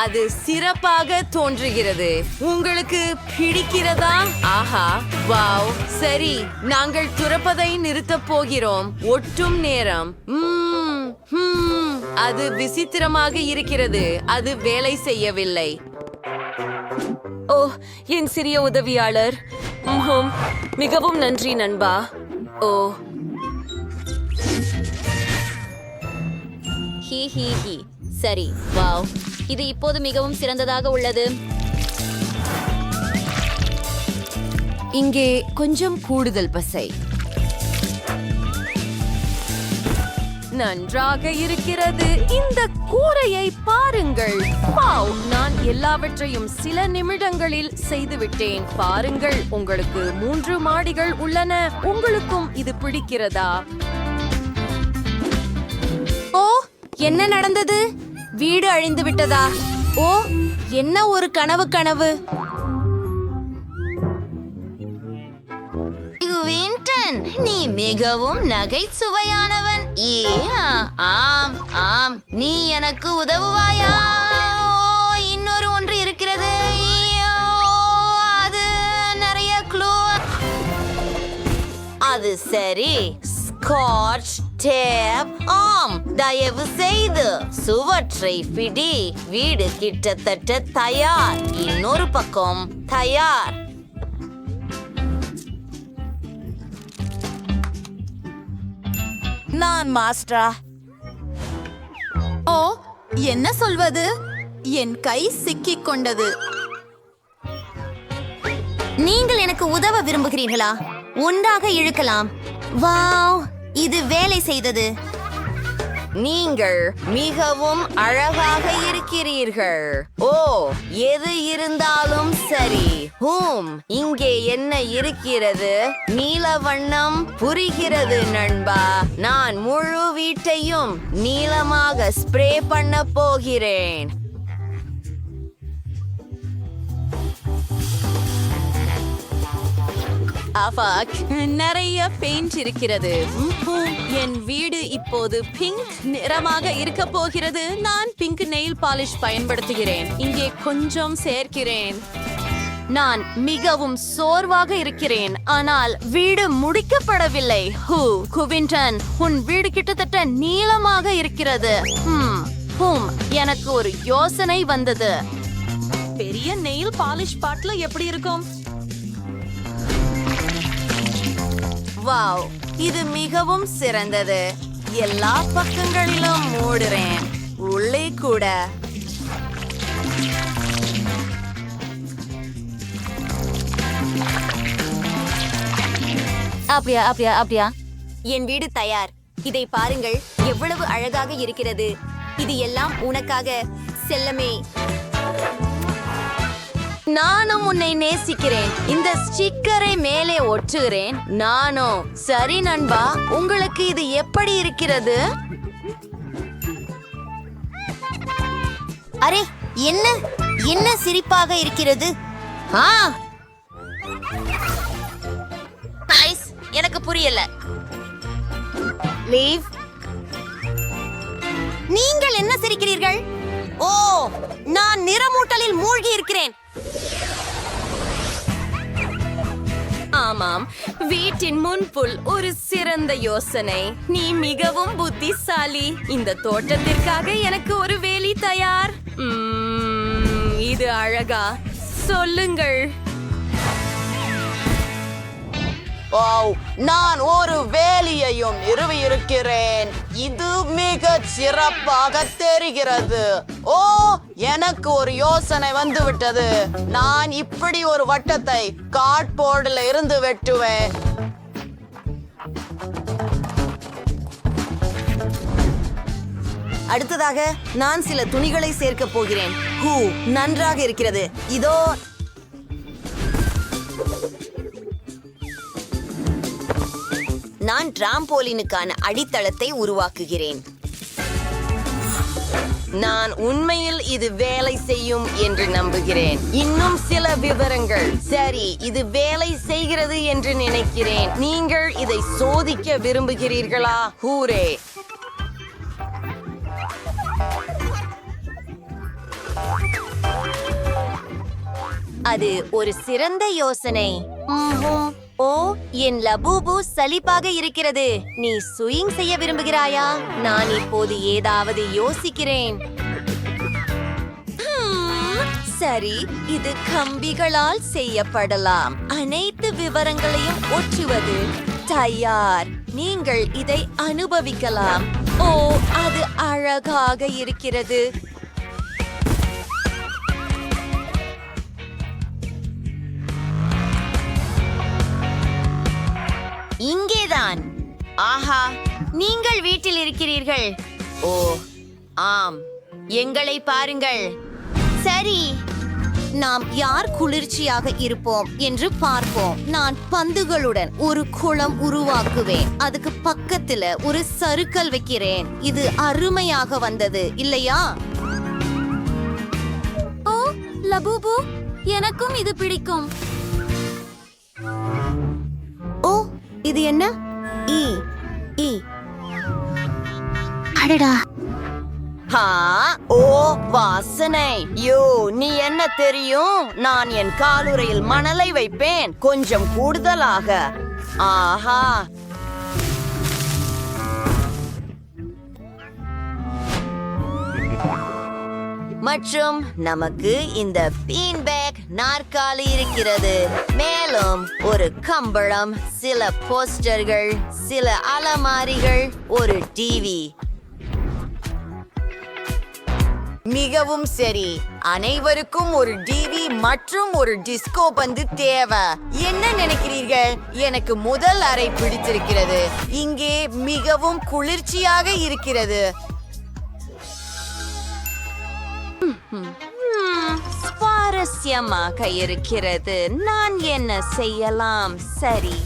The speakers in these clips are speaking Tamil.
அது சிறப்பாக தோன்றுகிறது. உங்களுக்கு பிடிக்கிறதா? ஆஹா, வாவ். சரி, நாங்கள் துறப்பதை நிறுத்தப் போகிறோம். ஒட்டும் நேரம். அது விசித்திரமாக இருக்கிறது. அது வேலை செய்யவில்லை. ஓ, என் சிறிய உதவியாளர். மிகவும் நன்றி நண்பா. ஓ, ஹி ஹி ஹி. சரி, வாவ், இது இப்போது மிகவும் சிறந்ததாக உள்ளது. இங்கே கொஞ்சம் கூடுதல் பசை. நன்றாக இருக்கிறது. இந்த கூரையை பாருங்கள். வாவ், நான் எல்லாவற்றையும் சில நிமிடங்களில் செய்துவிட்டேன். பாருங்கள், உங்களுக்கு 3 மாடிகள் உள்ளன. உங்களுக்கும் இது பிடிக்கிறதா? ஓ, என்ன நடந்தது? வீடு அழிந்து விட்டதா? ஓ, என்ன ஒரு கனவு. வின்டன், நீ மிகவும் நகைச்சுவையானவன். ஆம் ஆம், நீ எனக்கு உதவுவாயா? இன்னொரு ஒன்று இருக்கிறது. அது நிறைய க்ளூ. அது சரி, ஸ்காட்ச் டேப். ஆம், தயவு செய்து சுவற்றை பிடி. வீடு கிட்டத்தட்ட தயார். இன்னொரு பக்கம் தயார். நான் மாஸ்டரா. ஓ, என்ன சொல்வது? என் கை சிக்கிக் கொண்டது. நீங்கள் எனக்கு உதவ விரும்புகிறீர்களா? ஒன்றாக இழுக்கலாம். வாவ், இது வேலை செய்தது. நீங்கள் மிகவும் அழகாக இருக்கிறீர்கள். ஓ, எது இருந்தாலும் சரி. இங்கே என்ன இருக்கிறது? நீல வண்ணம் புரிகிறது நண்பா. நான் முழு வீட்டையும் நீலமாக ஸ்ப்ரே பண்ண போகிறேன். அஃபாக், நிறைய பெயிண்ட் இருக்கிறது. என் வீடு இப்போது பிங்க் நிறமாக இருக்க போகிறது. நான் பிங்க் நெயில் பாலிஷ் பயன்படுத்துகிறேன். இங்கே கொஞ்சம் சேர்க்கிறேன். நான் மிகவும் சோர்வாக இருக்கிறேன், ஆனால் வீடு முடிக்கப்படவில்லை. குவிண்டன், உன் வீடு கிட்டத்தட்ட நீளமாக இருக்கிறது. எனக்கு ஒரு யோசனை வந்தது. பெரிய நெயில் பாலிஷ் பாட்டில் எப்படி இருக்கும்? வாவ், இது மிகவும் சிறந்தது. எல்லா பக்கங்களிலும் மூடுறேன். உள்ளே கூட. அப்படியா. என் வீடு தயார். இதை பாருங்கள், எவ்வளவு அழகாக இருக்கிறது. இது எல்லாம் உனக்காக, செல்லமே. நானும் உன்னை நேசிக்கிறேன். இந்த ஸ்டிக்கரை மேலே ஒட்டுகிறேன். நானும். சரி நண்பா, உங்களுக்கு இது எப்படி இருக்கிறது? அரே, என்ன சிரிப்பாக இருக்கிறது. நைஸ். எனக்கு புரியல. லீவ். நீங்கள் என்ன சிரிக்கிறீர்கள்? ஓ, நான் நிறமூட்டலில் மூழ்கி இருக்கிறேன். ஆமாம், வீட்டின் முன்புல் ஒரு சிறந்த யோசனை. நீ மிகவும் புத்திசாலி. இந்த தோட்டத்திற்காக எனக்கு ஒரு வேலி தயார். இது அழகா? சொல்லுங்கள். நான் ஒரு வேலியையும் நிறுவியிருக்கிறேன். இது மிக சிறப்பாக தெரிகிறது. ஓ, எனக்கு ஒரு யோசனை வந்து விட்டது. நான் இப்படி ஒரு வட்டத்தை கார்ட்போர்டில் இருந்து வெட்டுவேன். அடுத்ததாக நான் சில துணிகளை சேர்க்க போகிறேன். நன்றாக இருக்கிறது. இதோ. நான் டிராம்போலினுக்கான அடித்தளத்தை உருவாக்குகிறேன். நான் உண்மையில் இது வேலை செய்யும் என்று நம்புகிறேன். இன்னும் சில விவரங்கள். சரி, இது வேலை செய்கிறது என்று நினைக்கிறேன். நீங்கள் இதை சோதிக்க விரும்புகிறீர்களா? ஹூரே! அது ஒரு சிறந்த யோசனை. ஓ, என் லபூபு சலிப்பாக இருக்கிறது. நீ ஸ்விங் செய்ய விரும்புகிறாயா? நான் இப்போது ஏதாவது யோசிக்கிறேன். சரி, இது கம்பிகளால் செய்யப்படலாம். அனைத்து விவரங்களையும் ஒற்றுவது தயார். நீங்கள் இதை அனுபவிக்கலாம். ஓ, அது அழகாக இருக்கிறது. இங்கேதான். ஆஹா, நீங்கள் வீட்டில் இருக்கிறீர்கள். ஓ ஆம், எங்களை பாருங்கள். சரி, நாம் யார் குளிர்ச்சியாக இருப்போம் என்று பார்ப்போம். நான் பந்துகளுடன் ஒரு குளம் உருவாக்குவேன். அதுக்கு பக்கத்துல ஒரு சறுக்கல் வைக்கிறேன். இது அருமையாக வந்தது இல்லையா? ஓ லபூபு, எனக்கும் இது பிடிக்கும். ஓ, இது என்ன? ஈ ஈ அடடா, ஹா, ஓ வாசனை. யோ, நீ என்ன தெரியும்? நான் என் காலுறையில் மணலை வைப்பேன், கொஞ்சம் கூடுதலாக. ஆஹா, மற்றும் நமக்கு இந்த பீன் பேக் நாற்காலி இருக்கிறது. மேலும் ஒரு கம்பளம், சில போஸ்டர்கள், சில அலமாரிகள், ஒரு டிவி. மிகவும் சரி, அனைவருக்கும் ஒரு டிவி மற்றும் ஒரு டிஸ்கோ பந்து தேவை. என்ன நினைக்கிறீர்கள்? எனக்கு முதல் அறை பிடித்திருக்கிறது. இங்கே மிகவும் குளிர்ச்சியாக இருக்கிறது. சுவாரஸ்யமாக இருக்கிறது. நான் என்ன செய்யலாம்? சரி,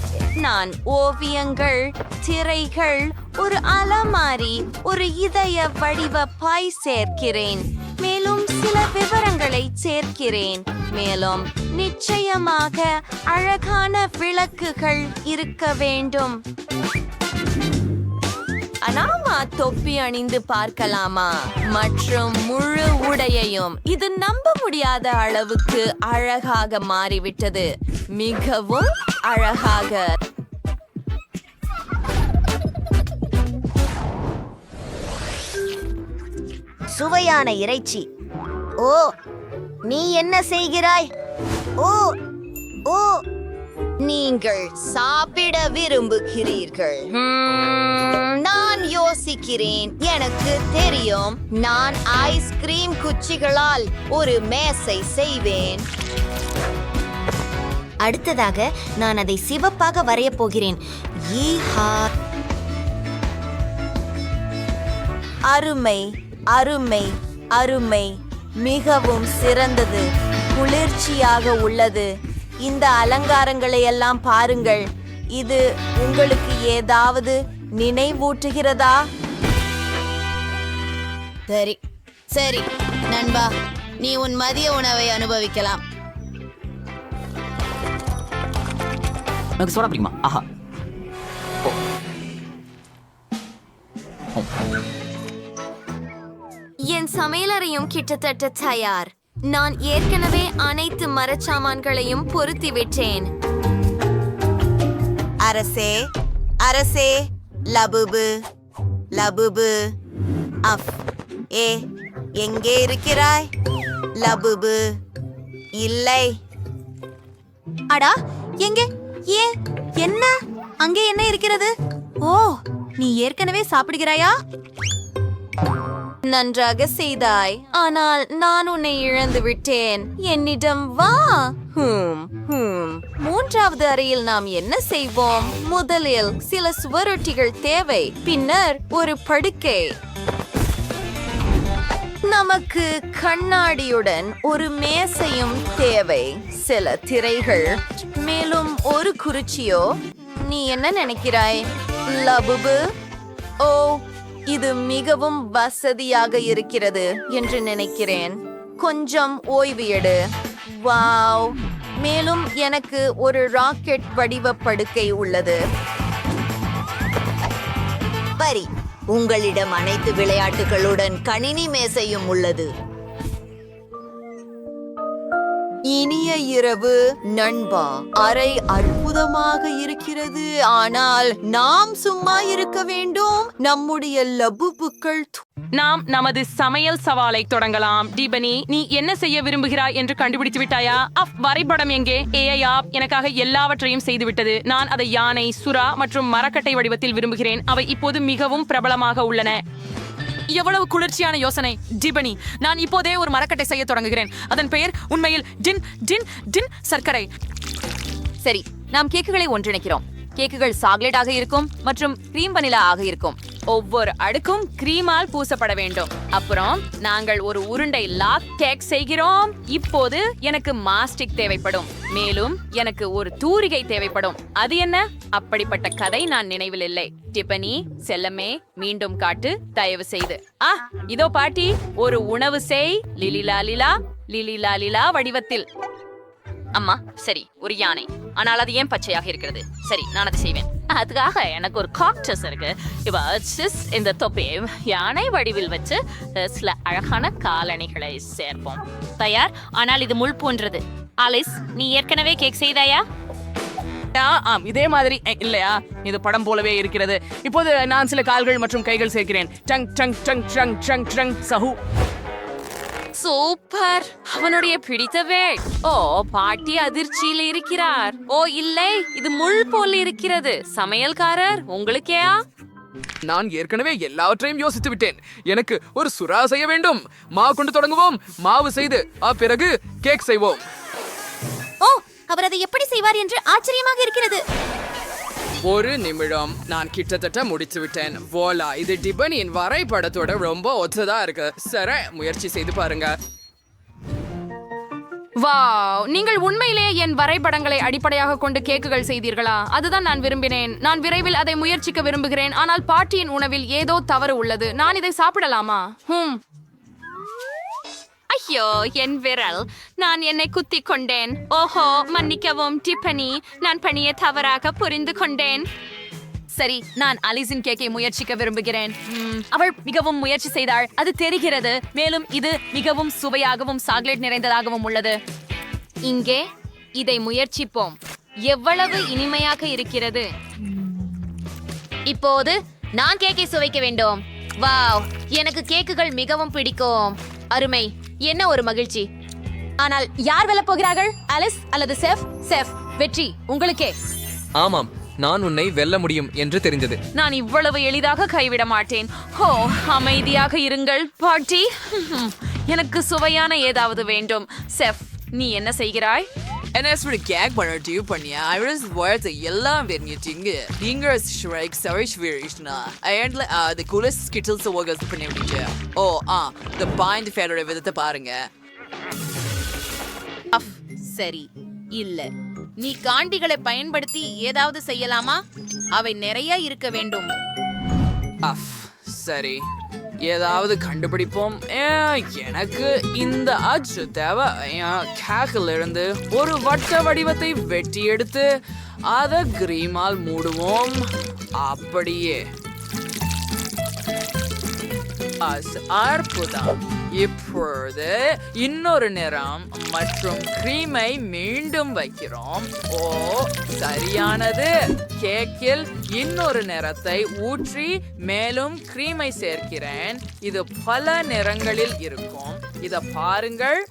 நான் ஓவியங்கள், திரைகள், ஒரு அலமாரி, ஒரு இதய வடிவ பாய் சேர்க்கிறேன். மேலும் சில விவரங்களை சேர்க்கிறேன். மேலும் நிச்சயமாக அழகான விளக்குகள் இருக்க வேண்டும். அனாமா தொப்பி அணிந்து பார்க்கலாமா? மற்றும் முழு உடையையும். இது நம்ப முடியாத அளவுக்கு அழகாக மாறிவிட்டது. மிகவும் அழகாக. சுவையான இறைச்சி. ஓ, நீ என்ன செய்கிறாய்? ஓ ஓ, நீங்கள் சாப்பிட விரும்புகிறீர்கள். நான் யோசிக்கிறேன். எனக்கு தெரியும், நான் ஐஸ்கிரீம் குச்சிகளால் ஒரு மேசை செய்வேன். அடுத்ததாக நான் அதை சிவப்பாக வரையப் போகிறேன். அருமை அருமை அருமை, மிகவும் சிறந்தது. குளிர்ச்சியாக உள்ளது. இந்த அலங்காரங்களை எல்லாம் பாருங்கள். இது உங்களுக்கு ஏதாவது நினைவூட்டுகிறதா? சரி சரி நண்பா, நீ உன் மதிய உணவை அனுபவிக்கலாம். எனக்கு சோடா பிடிக்குமா? ஆஹா, என் சமையலறையும் கிட்டத்தட்ட தயார். நான் ஏற்கனவே அனைத்து மரச்சாமான்களையும் பொருத்திவிட்டேன். அரசே அரசே, லபுபு லபுபு, அஃப், ஏ, எங்கே இருக்கிறாய்? லபுபு, இல்லை. அடா, எங்கே? ஏன்? என்ன? அங்கே என்ன இருக்கிறது? ஓ, நீ ஏற்கனவே சாப்பிடுகிறாயா? நன்றாக செய்தாய், ஆனால் நான் உன்னை இழந்து விட்டேன். என்னிடம் வா. மூன்றாவது அறையில் நாம் என்ன செய்வோம்? முதலில் சில சுவரொட்டிகள் தேவை, பின்னர் ஒரு படுக்கை. நமக்கு கண்ணாடியுடன் ஒரு மேசையும் தேவை, சில திரைகள், மேலும் ஒரு குருச்சியோ. நீ என்ன நினைக்கிறாய், லபுபு? ஓ, இது மிகவும் வசதியாக இருக்கிறது என்று நினைக்கிறேன். கொஞ்சம் ஓய்வு எடு. வாவ், மேலும் எனக்கு ஒரு ராக்கெட் வடிவ படுக்கை உள்ளது. பரி, உங்களிடம் அனைத்து விளையாட்டுகளுடன் கணினி மேசையும் உள்ளது. இனிய இரவு நண்பா. அறை அற்புதமாக இருக்கிறது, ஆனால் நாம் சும்மா இருக்க வேண்டும். நம்முடைய லபுபுக்கள் நாம் நமது சமையல் சவாலை தொடங்கலாம். டிபனி, நீ என்ன செய்ய விரும்புகிறாய் என்று கண்டுபிடித்து விட்டாயா? வரைபடம் எங்கே? எனக்காக எல்லாவற்றையும் செய்துவிட்டது. நான் அதை யானை, சுறா மற்றும் மரக்கட்டை வடிவத்தில் விரும்புகிறேன். அவை இப்போது மிகவும் பிரபலமாக உள்ளன. எவ்வளவு குளிர்ச்சியான யோசனை டிபனி. நான் இப்போதே ஒரு மரக்கட்டை செய்ய தொடங்குகிறேன். அதன் பெயர் உண்மையில் டின் டின் டின் சர்க்கரை. சரி, நாம் கேக்குகளை ஒன்றிணைக்கிறோம். கேக்குகள் சாக்லேட்டாக இருக்கும் மற்றும் கிரீம் வனிலா ஆக இருக்கும். ஒவ்வொரு அடுக்கும் கிரீமால் பூசப்பட வேண்டும். அப்புறம் நாங்கள் ஒரு உருண்டை லாக் கேக் செய்கிறோம். இப்போது எனக்கு மாஸ்டிக் தேவைப்படும். மேலும் எனக்கு ஒரு தூரிகை தேவைப்படும். அது என்ன? அப்படிப்பட்ட கதை நான் நினைவில் இல்லை. டிபனி, செல்லமே, மீண்டும் காட்டு தயவு செய்து. இதோ பாட்டி, ஒரு உணவு செய். லிலிலா லிலா லிலிலா லிலா வடிவத்தில். அம்மா, சரி, ஒரு யானை. ஆனால் அது ஏன் பச்சையாக இருக்கிறது? சரி, நான் அதை செய்வேன். அதுக்காக எனக்கு ஒரு காக்டஸ் இருக்கு. இந்த தொப்பியை யானை வடிவில் வச்சு சில அழகான காலணிகளை சேர்ப்போம். தயார். ஆனால் இது முள் போன்றது. ஆலிஸ், நீ ஏற்கனவே கேக் செய்தாயா? இதே மாதிரி இல்லையா? இது படம் போலவே இருக்கிறது. இப்போது நான் சில கால்கள் மற்றும் கைகள் சேர்க்கிறேன். Tongue tongue tongue tongue tongue tongue Sahu. Super, அவனுடைய பிடித்தவே. ஓ, பாட்டி அதிர்ச்சியில் இருக்கிறார். ஓ இல்லை, இது முள் போல் இருக்கிறது. சமையல்காரர், உங்களுக்கேயா? நான் ஏற்கனவே எல்லாவற்றையும் யோசித்து விட்டேன். எனக்கு ஒரு சுறா செய்ய வேண்டும். மாவு கொண்டு தொடங்குவோம். மாவு செய்து பிறகு கேக் செய்வோம். ஓ, அவர் அதை எப்படி செய்வார் என்று ஆச்சரியமாக இருக்கிறது. ஒரு நிமிடம், நான் கிட்டத்தட்ட முடித்து விட்டேன். வோலா, இது டிபனியின் வரைபடத்தோட ரொம்ப ஒத்ததா இருக்கு. சரி, முயற்சி செய்து பாருங்க. வாவ், நீங்கள் உண்மையிலேயே என் வரைபடங்களை அடிப்படையாக கொண்டு கேக்குகள் செய்தீர்களா? அதுதான் நான் விரும்பினேன். நான் விரைவில் அதை முயற்சிக்க விரும்புகிறேன். ஆனால் பாட்டியின் உணவில் ஏதோ தவறு உள்ளது. நான் இதை சாப்பிடலாமா? ஐயோ, என் விரல். நான் என்னை குத்தி கொண்டேன். ஓஹோ, மன்னிக்கவும் டிபனி. நான் பணியை தவறாக புரிந்து கொண்டேன். சரி, நான் அலிஸின் கேக்கை முயற்சிக்க விரும்புகிறேன். அவள் மிகவும் முயற்சி செய்தாள், அது தெரிகிறது. மேலும் இது மிகவும் சுவையாகவும் சாக்லேட் நிறைந்ததாகவும் உள்ளது. இங்கே இதை முயற்சிப்போம். எவ்வளவு இனிமையாக இருக்கிறது. இப்போது நான் கேக்கை சுவைக்க வேண்டும். வாவ், எனக்கு கேக்குகள் மிகவும் பிடிக்கும். அருமை, என்ன ஒரு மகிழ்ச்சி. ஆனால் யார் வெல்லப் போகிறார்கள்? அலிஸ் அல்லது செஃப்? செஃப், வெற்றி உங்களுக்கே. ஆமாம், நான் உன்னை வெல்ல முடியும் என்று தெரிந்தது. நான் இவ்வளவு எளிதாக கைவிட மாட்டேன். ஓ, அமைதியாக இருங்கள் பாட்டி. எனக்கு சுவையான ஏதாவது வேண்டும். செஃப், நீ என்ன செய்கிறாய்? En கேக் பண்ண பண்ணியா? I was எல்லாம் வெறிஞ்சிட்டீங்க. நீங்க ஸ்ட்ரைக் சர்ச் வேறிஷ்னா. ஐயன்ல the coolest skittles workers பண்ணிட்டீங்க. ஓ, the bind feather விதத்தை பாருங்க. சரி, இல்ல. நீ காண்டிகளை பயன்படுத்தி ஏதாவது செய்யலாமா? அவை நிறைய இருக்க வேண்டும். சரி, ஏதாவது கண்டுபிடிப்போம். எனக்கு இந்த அச்சு தேவை. கேக்கில் இருந்து ஒரு வட்ட வடிவத்தை வெட்டி எடுத்து அதை கிரீமால் மூடுவோம். அப்படியே அற்புதம். இப்பொழுது இன்னொரு நிறம் மற்றும் கிரீமை மீண்டும் வைக்கிறோம். ஓ, சரியானது. கேக்கில் இன்னொரு நிறத்தை ஊற்றி மேலும் கிரீமை சேர்க்கிறேன். இது பல நிறங்களில் இருக்கும். இத பாருங்கள்.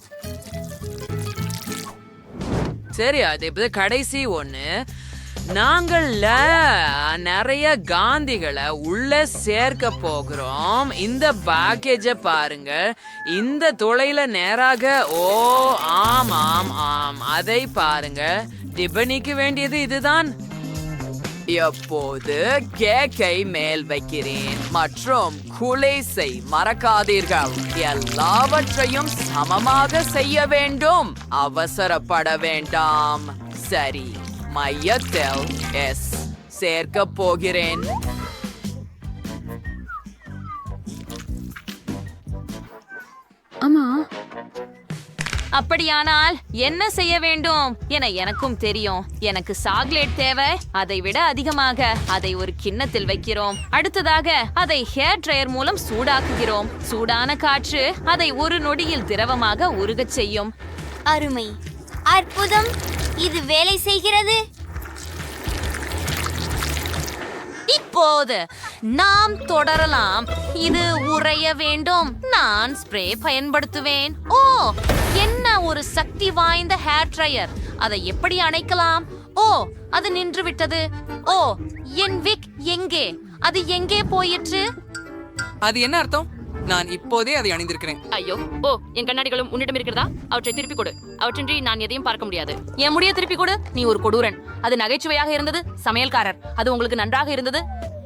சரி, அது கடைசி ஒண்ணு. நாங்கள் நிறைய காந்திகளை உள்ள சேர்க்க போகிறோம். இந்த பேக்கேஜ பாருங்க. இந்த துளையில நேராக. ஓ, ஆமாம் ஆம், அதை பாருங்க. டிபனிக்கு வேண்டியது இதுதான். எப்போது கேக்கை மேல் வைக்கிறேன் மற்றும் குலேசை மறக்காதீர்கள். எல்லாவற்றையும் சமமாக செய்ய வேண்டும். அவசரப்பட வேண்டாம். சரி, மையத்தில் சேர்க்க போகிறேன். அப்படியானால் என்ன செய்ய வேண்டும் என எனக்கும் தெரியும். எனக்கு சாக்லேட் தேவை. அதை விட அதிகமாக அதை ஒரு கிண்ணத்தில் வைக்கிறோம். அடுத்ததாக அதை ஹேர் ட்ரையர் மூலம் சூடாக்குகிறோம். சூடான காற்று அதை ஒரு நொடியில் திரவமாக உருகச் செய்யும். அருமை. அற்புதம், இது வேலை செய்கிறது. இப்போது நாம் தொடரலாம். இது உறைய வேண்டும். நான் ஸ்ப்ரே பயன்படுத்துவேன். ஓ, என்ன ஒரு சக்தி வாய்ந்த ஹேர் ட்ரையர். அதை எப்படி அணைக்கலாம்? ஓ, அது நின்று விட்டது. ஓ, என் விக் எங்கே? அது எங்கே போயிற்று? அது என்ன அர்த்தம்? நான் இப்போதே அதை அணிந்திருக்கிறேன். ஐயோ, ஓ, என் கண்ணாடிகளும் உன்னிடம் இருக்கிறதா? அவற்றை திருப்பி கொடு. அவற்றின்றி நான் எதையும் பார்க்க முடியாது. என் முடிய திருப்பி கொடு. நீ ஒரு கொடூரன். அது நகைச்சுவையாக இருந்தது. சமையல்காரர், அது உங்களுக்கு நன்றாக இருந்தது.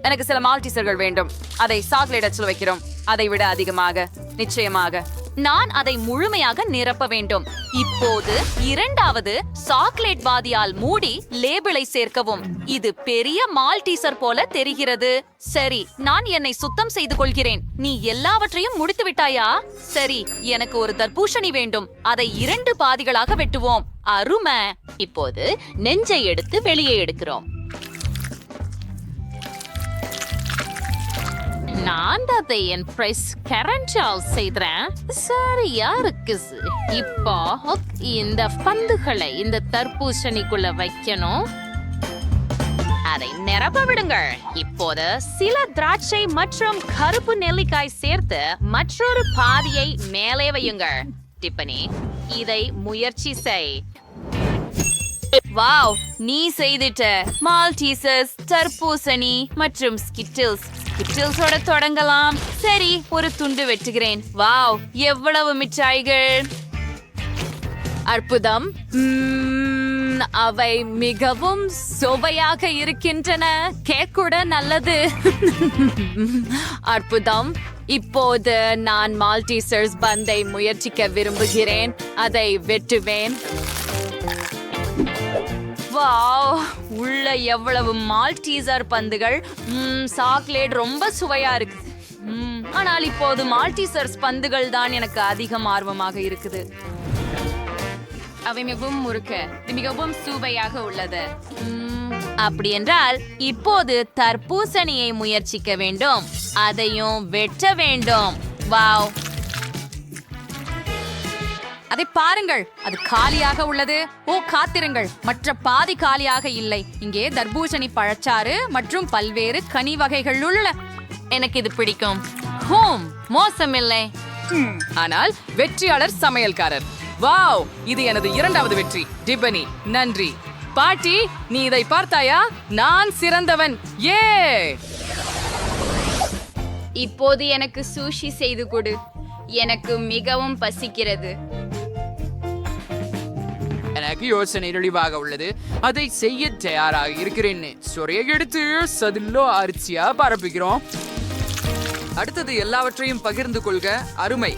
எனக்கு சில மால்டீசர்கள் வேண்டும். அதை சாக்லேட் அச்சில் வைக்கிறோம். அதை விட அதிகமாக, நிச்சயமாக. நான் அதை முழுமையாக நிரப்ப வேண்டும். இப்போது இரண்டாவது சாக்லேட் பாதியால் மூடி லேபிளை சேர்க்கவும். இது பெரிய மால்டீசர் போல தெரிகிறது. சரி, நான் என்னை சுத்தம் செய்து கொள்கிறேன். நீ எல்லாவற்றையும் முடித்து விட்டாயா? சரி, எனக்கு ஒரு தர்பூசணி வேண்டும். அதை 2 பாதிகளாக வெட்டுவோம். அருமை. இப்போது நெஞ்சை எடுத்து வெளியே எடுக்கிறோம். நான் அதை என் பிரெஸ் கரண்டால் செய்கிறேன். சரியா இருக்கு. இப்போ இந்த பந்துகளை இந்த தர்பூசணிக்குள்ள வைக்கணும். அதை நிரப்ப விடுங்கள். இப்போது சில திராட்சை மற்றும் கருப்பு நெல்லிக்காய் சேர்த்து மற்றொரு பாதியை மேலே வையுங்கள். டிப்பனி, இதை முயற்சி செய். வாவ், நீ செய்துட்ட. மால்டீசஸ், தர்பூசணி மற்றும் ஸ்கிட்டில்ஸ். ஸ்கிட்டில்ஸோட தொடங்கலாம். சரி, ஒரு துண்டு வெட்டுகிறேன். வாவ், எவ்வளவு மிட்டாய்கள். அற்புதம். அவை மிகவும் சுவையாக இருக்கின்றன. கேக் கூட நல்லது. அற்புதம். இப்போது நான் மால்டீசர்ஸ் பந்தை முயற்சிக்க விரும்புகிறேன். அதை வெட்டுவேன். வாவ், உள்ள எவ்வளவு மால்டீசர் பந்துகள். சாக்லேட் ரொம்ப சுவையா இருக்கு. ஆனால் இப்போது மால்டீசர்ஸ் பந்துகள் தான் எனக்கு அதிகம் ஆர்வமாக இருக்குது. அவை மிகவும் முறுக்க, மிகவும் சுவையாக உள்ளது. அப்படி என்றால் இப்போது தர்பூசணியை முயற்சிக்க வேண்டும். அதையும் வெட்ட வேண்டும். வாவ், அதை பாருங்கள், அது காலியாக உள்ளது. ஓ, காத்திருங்கள், மற்ற பாதி காலியாக இல்லை. இங்கே தர்பூசணி, பழச்சாறு மற்றும் பல்வேறு கனி வகைகள் உள்ள. எனக்கு இது பிடிக்கும். மோசமில்லை. ஆனால் வெற்றியாளர் சமையல்காரர். வாவ், இது எனது 2வது வெற்றி. டிபனி, நன்றி. பாட்டி, நீ இதை பார்த்தாயா? நான் சிறந்தவன். ஏ, இப்போது எனக்கு சூஷி செய்து கொடு. எனக்கு மிகவும் பசிக்கிறது. எனக்கு யோசனை தெளிவாக உள்ளது. அதை செய்ய தயாராக இருக்கிறேன். சொறையை எடுத்து சதிலோ அரிசியா பரப்புகிறோம். அடுத்தது எல்லாவற்றையும் பகிர்ந்து கொள்க. அருமை.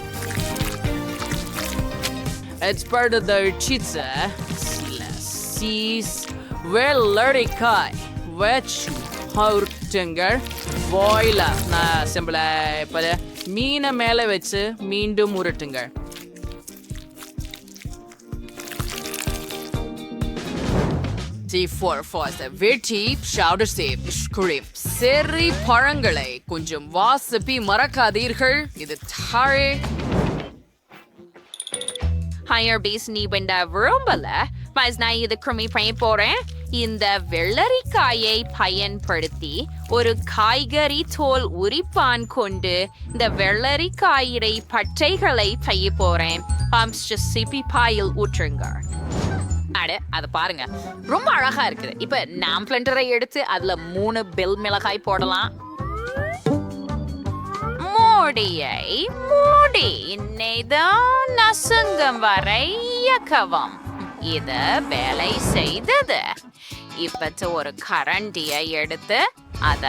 வெள்ளரிக்காய் வச்சு மீனை மேல வச்சு மீண்டும் உருட்டுங்கள். செர்ரி பழங்களை கொஞ்சம் வாசப்பி மறக்காதீர்கள். இது தாழே. ஹையர் பேஸ் நீ வேண்ட விரும்பல. நான் இது கிருமி பண்ண போறேன். இந்த வெள்ளரிக்காயை பயன்படுத்தி ஒரு காய்கறி தோல் உரிப்பான் கொண்டு இந்த வெள்ளரிக்காயை பட்டைகளை செய்ய போறேன். சிப்பி பாயில் ஊற்றுங்க. அட, அதை பாருங்க, ரொம்ப அழகா இருக்குது. இப்ப நாம் பிளண்டரை எடுத்து அதுல 3 பெல் மிளகாய் போடலாம். மூடி இன்னைதான் நசுங்கம் வரை இயக்கவும். இது வேலை செய்தது. இப்ப ஒரு கரண்டியை எடுத்து அத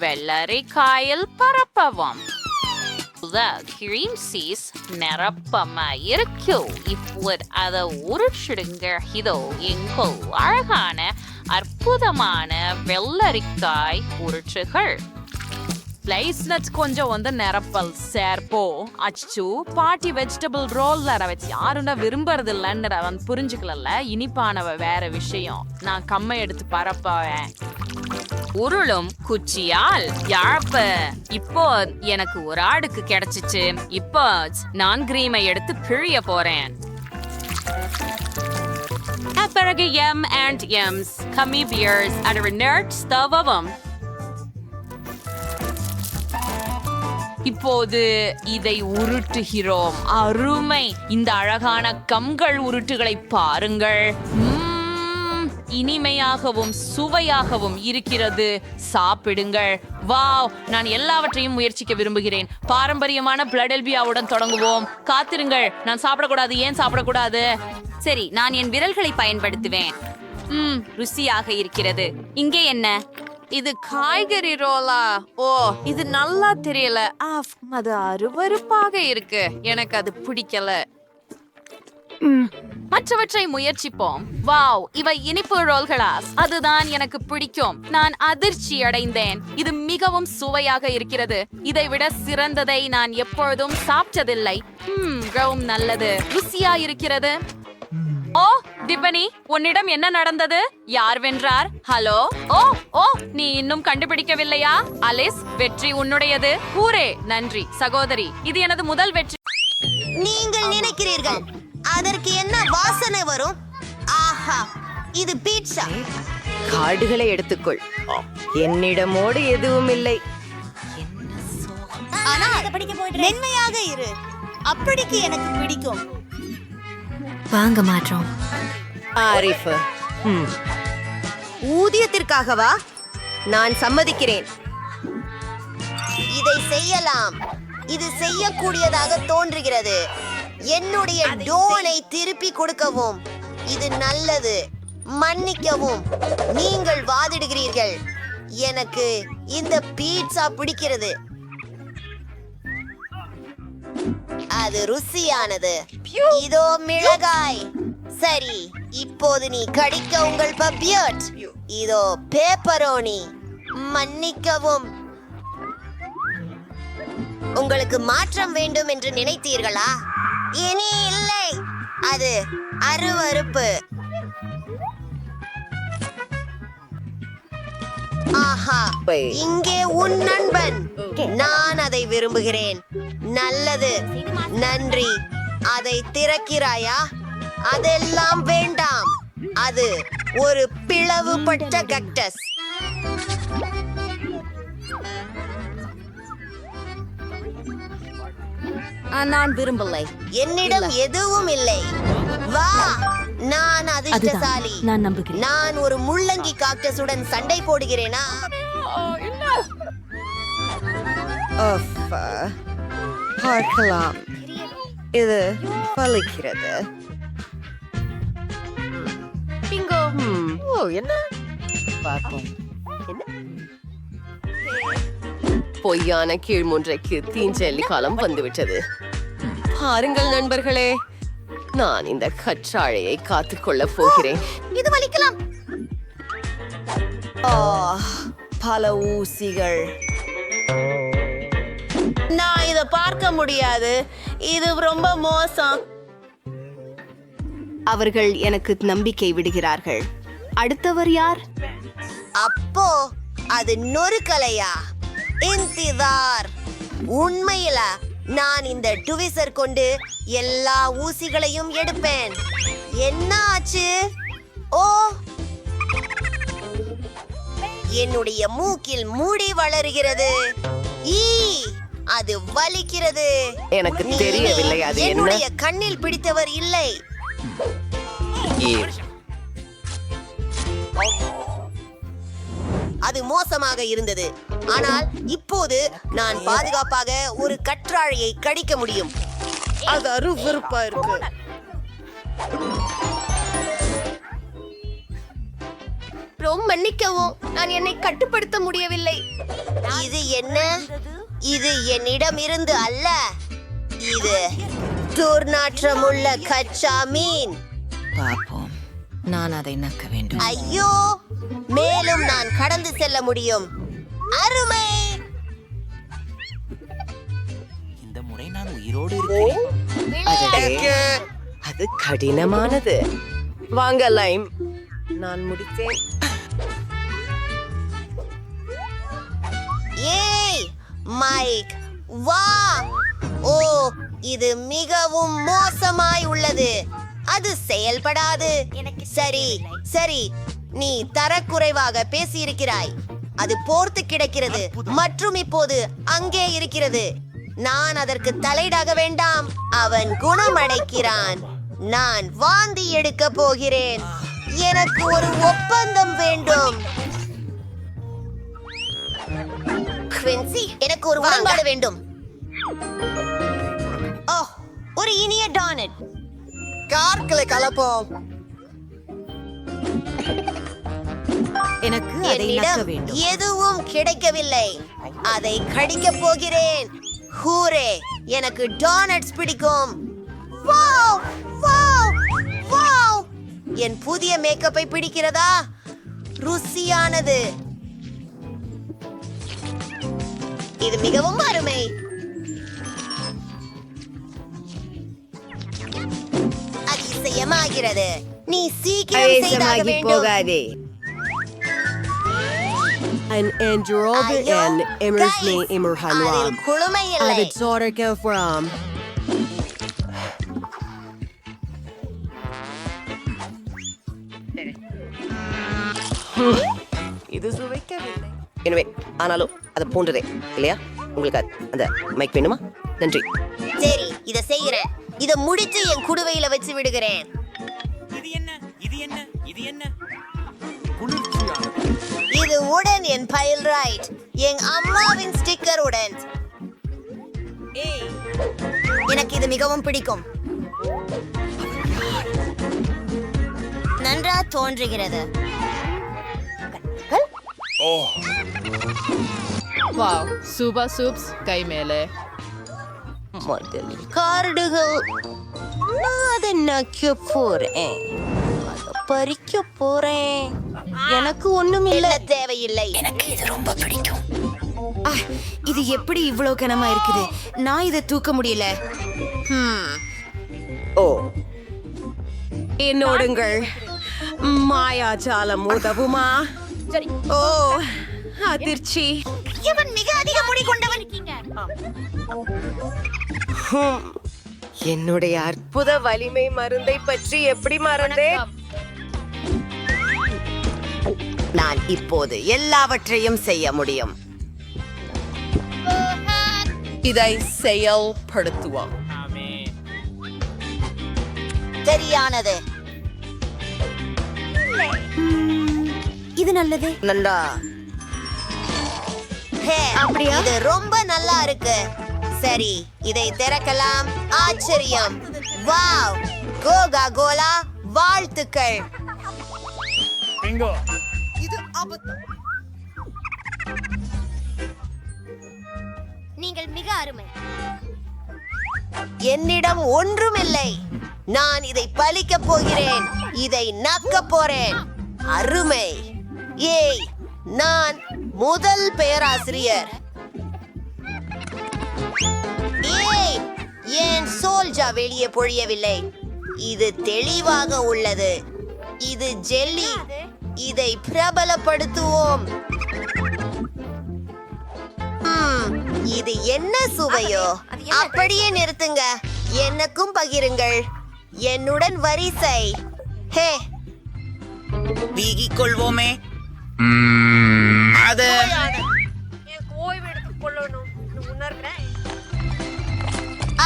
வெள்ளரிக்காயில் பரப்பவும். கிரீம் சீஸ் நிரப்பமா இருக்கு. இப்போது அதை உருச்சிடுங்க. இதோ எங்கோ அழகான அற்புதமான வெள்ளரிக்காய் உருச்சுகள். பிளேஸ்லெட் கொஞ்சம் வந்து நிரப்பல் சேர்ப்போ. அச்சு பாட்டி வெஜிடபிள் ரோல்ல வச்சு யாருன்னா விரும்புறது இல்லைன்னு அவன் புரிஞ்சுக்கல. இனிப்பானவ வேற விஷயம். நான் கம்மை எடுத்து பரப்பவேன். உருளும் குச்சியால் யாழ்ப்பு. இப்போ எனக்கு ஒரு ஆடுக்கு கிடைச்சிச்சு. இப்போ நான் கிரீமை எடுத்து பிழிய போறேன். பிறகு M&M's கம்மி பியர்ஸ் அண்ட் நட்ஸ் தவம். இப்போது இதை உருட்டுகிறோம். அருமை! இந்த அழகான கம்கள் உருட்டுகளை பாருங்கள். இனிமையாகவும் சுவையாகவும் இருக்கிறது. சாப்பிடுங்கள். வாவ்! நான் எல்லாவற்றையும் முயற்சிக்க விரும்புகிறேன். பாரம்பரியமான பிளடெல்பியாவுடன் தொடங்குவோம். காத்திருங்கள். நான் சாப்பிடக்கூடாது. ஏன் சாப்பிடக்கூடாது? சரி, நான் என் விரல்களை பயன்படுத்துவேன். ருசியாக இருக்கிறது. இங்கே என்ன? இது காய்கறி ரோலா? ஓ, இது நல்லா தெரியல. அது அருவருப்பாக இருக்கு. எனக்கு அது பிடிக்கல. மற்றவற்றை முயற்சிப்போம். வாவ், இவை இனிப்பு ரோல்களா? அதுதான் எனக்கு பிடிக்கும். நான் அதிர்ச்சி அடைந்தேன். இது மிகவும் சுவையாக இருக்கிறது. இதை விட சிறந்ததை நான் எப்பொழுதும் சாப்பிட்டதில்லை. மிகவும் நல்லது. ருசியா இருக்கிறது. ஓ டிபனி, உன்னிடம் என்ன நடந்தது? யார் வென்றார்? ஹலோ? ஓ ஓ நீ இன்னும் கண்டுபிடிக்கவில்லையா? அலிஸ், வெற்றி உன்னுடையது. ஹூரே! நன்றி சகோதரி. இது எனது முதல் வெற்றி. நீங்கள் நினைக்கிறீர்கள் அதற்கு என்ன வாசனை வரும்? ஆஹா, இது பீட்சா. கார்டுகளை எடுத்துக்கொள். என்னிடமோடு எதுவும் இல்லை. ஆனால் மென்மையாக இரு. அப்படிக்கு எனக்கு பிடிக்கும். வாங்க மாற்றோம். ஆரிஃப், ஊதியத்திற்காகவா? நான் சம்மதிக்கிறேன். இதை செய்யலாம். இது செய்யக்கூடியதாக தோன்றுகிறது. என்னுடைய டோனை திருப்பி கொடுக்கவும். இது நல்லது. மன்னிக்கவும். நீங்கள் வாதிடுகிறீர்கள். எனக்கு இந்த பீட்சா பிடிக்கிறது. அது ருசியானது. இதோ மிளகாய். சரி, இப்போது நீ கடிக்க உங்கள் பப்பியட். இதோ பேப்பரோனி. மன்னிக்கவும். உங்களுக்கு மாற்றம் வேண்டும் என்று நினைத்தீர்களா? இனி இல்லை. அது அருவருப்பு. ஆஹா, இங்கே உன் நண்பன். நான் அதை விரும்புகிறேன். நல்லது, நன்றி. அதை திறக்கிறாயா? அதெல்லாம் வேண்டாம். அது ஒரு பிளவுபட்ட கக்டஸ். நான் விரும்பலை. என்னிடம் எதுவும் இல்லை. வா, நான் அதிர்ஷ்டசாலி. நான் நம்புகிறேன். நான் ஒரு முள்ளங்கி காக்டஸுடன் சண்டை போடுகிறேனா? பார்க்கலாம். இது பலிக்கிறது. பிங்கோ. ஓ, என்ன? பார்ப்போம். என்ன? பொய்யான கீழ்முன்றைக்கு தீஞ்செல்லி காலம் வந்துவிட்டது. பாருங்கள் நண்பர்களே, நான் இந்த கற்றாழையை காத்துக்கொள்ளப் போகிறேன். இது வலிக்கலாம். பல ஊசிகள். நான் இத பார்க்க முடியாது. இது ரொம்ப மோசம். அவர்கள் எனக்கு நம்பிக்கை விடுகிறார்கள். அடுத்தவர் யார்? அப்போ அது நொறுக்கலையா? இன்திதார். உண்மையில நான் இந்த டுவிசர் கொண்டு எல்லா ஊசிகளையும் எடுப்பேன். என்ன ஆச்சு? ஓ, என்னுடைய மூக்கில் முடி வளருகிறது. ஈ, அது வலிக்கிறது. எனக்கு தெரியவில்லை அது என்ன. என்னுடைய கண்ணில் பிடித்தவர் இல்லை. அது மோசமாக இருந்தது. ஆனால் இப்போது நான் பாதுகாப்பாக ஒரு கற்றாழையை கடிக்க முடியும். அது அருவருப்பா இருக்கு. ரொம்ப மன்னிக்கவும், நான் என்னை கட்டுப்படுத்த முடியவில்லை. இது என்ன? இது என்னிடம் இருந்து அல்ல. இது துர்நாற்றமுள்ள கச்சா மீன். பார்ப்போம். நான் அதை நக்க வேண்டும். ஐயோ, மேலும் நான் கடந்து செல்ல முடியும். அருமை. இந்த முறை நான் உயிரோடு இருக்கிறேன். அது கடினமானது. வாங்க லைம், நான் முடித்தேன். ஏய் மைக், வா. ஓ, இது மிகவும் மோசமாய் உள்ளது. அது செயல்படாது. சரி சரி, நீ தரக்குறைவாக பேசியிருக்கிறாய். அது போர்த்து கிடக்கிறது மற்றும் இப்போது அங்கே இருக்கிறது. நான் அதற்கு தலையிடாக வேண்டாம். அவன் குணமடைக்கிறான். நான் வாந்தி எடுக்க போகிறேன். எனக்கு ஒரு ஒப்பந்தம் வேண்டும். குவின்சி, எனக்கு ஒரு உடன்பாடு வேண்டும். ஓ, ஒரு இனிய டானட். கார்களை கலப்போம். எனக்கு என்னிடம் எதுவும் கிடைக்கவில்லை. அதை கடிக்கப் போகிறேன். ஹூரே, எனக்கு டோனட்ஸ் பிடிக்கும். வாவ் வாவ் வாவ், என் புதிய மேக்கப்பை பிடிக்கிறதா? ருசியானது. இது மிகவும் அருமை. அதிசயமாகிறது. நீ சீக்கிரம் செய்தாக வேண்டும். An Android ஐயோ, and Emersni guys, Immerhanwam. அதில் குளுமை இல்லை. Avid Zorka from. இது சுவைக்கவில்லை. எனவே ஆனாலும் அது போன்றதே இல்லையா? உங்களுக்கு அந்த மைக் வேணுமா? நன்றி. சரி, இத செய்கிறேன். இத முடிச்சு என் குடுவையில வச்சு விடுகிறேன். இது என்ன இது என்ன இது என்ன இது உடன் என் பைல் ரைட், என் அம்மாவின் ஸ்டிக்கர் உடன். எனக்கு இது மிகவும் பிடிக்கும். நன்றா தோன்றுகிறது. வாவ், சூப்பர் சூப்ஸ் கை மேலே. கார்டுகள். நான் அதை நக்க போறேன். அதை பறிக்க போறேன். எனக்கு ஒண்ணும் இல்ல, தேவையில்லை. எனக்கு இது ரொம்ப பிடிக்கும். இது எப்படி இவ்வளவு கனமா இருக்குது? நான் இதை தூக்க முடியல. ஓ, என்னோடுங்கள். மாயாஜாலம் உதவுமா? ஓ, அதிர்ச்சி. இவன் மிக அதிக முடி கொண்டவன். என்னுடைய அற்புத வலிமை மருந்தை பற்றி எப்படி மறந்தேன்? நான் இப்போது எல்லாவற்றையும் செய்ய முடியும். இதை செயல்படுத்துவோம். சரியானது. இது நல்லது. நன்றா. ஹே, இது ரொம்ப நல்லா இருக்கு. சரி, இதை திறக்கலாம். ஆச்சரியம். வாவ், கோகா கோலா வாழ்த்துக்கள். நீங்கள் மிக அருமை. என்னிடம் ஒன்றுமில்லை. நான் இதை பலிக்கப் போகிறேன். இதை நக்கப் போறேன். அருமை. ஏய், நான் முதல் பேராசிரியர். ஏய், ஏன் சோல்ஜா வெளியே பொழியவில்லை? இது தெளிவாக உள்ளது. இது ஜெல்லி. இதை பிரபலப்படுத்துவோம். இது என்ன சுவையோ? அப்படியே நிறுத்துங்க. எனக்கும் பகிருங்கள். என்னுடன் வரிசை. ஹே, வீகிக் கொள்வோமே. அது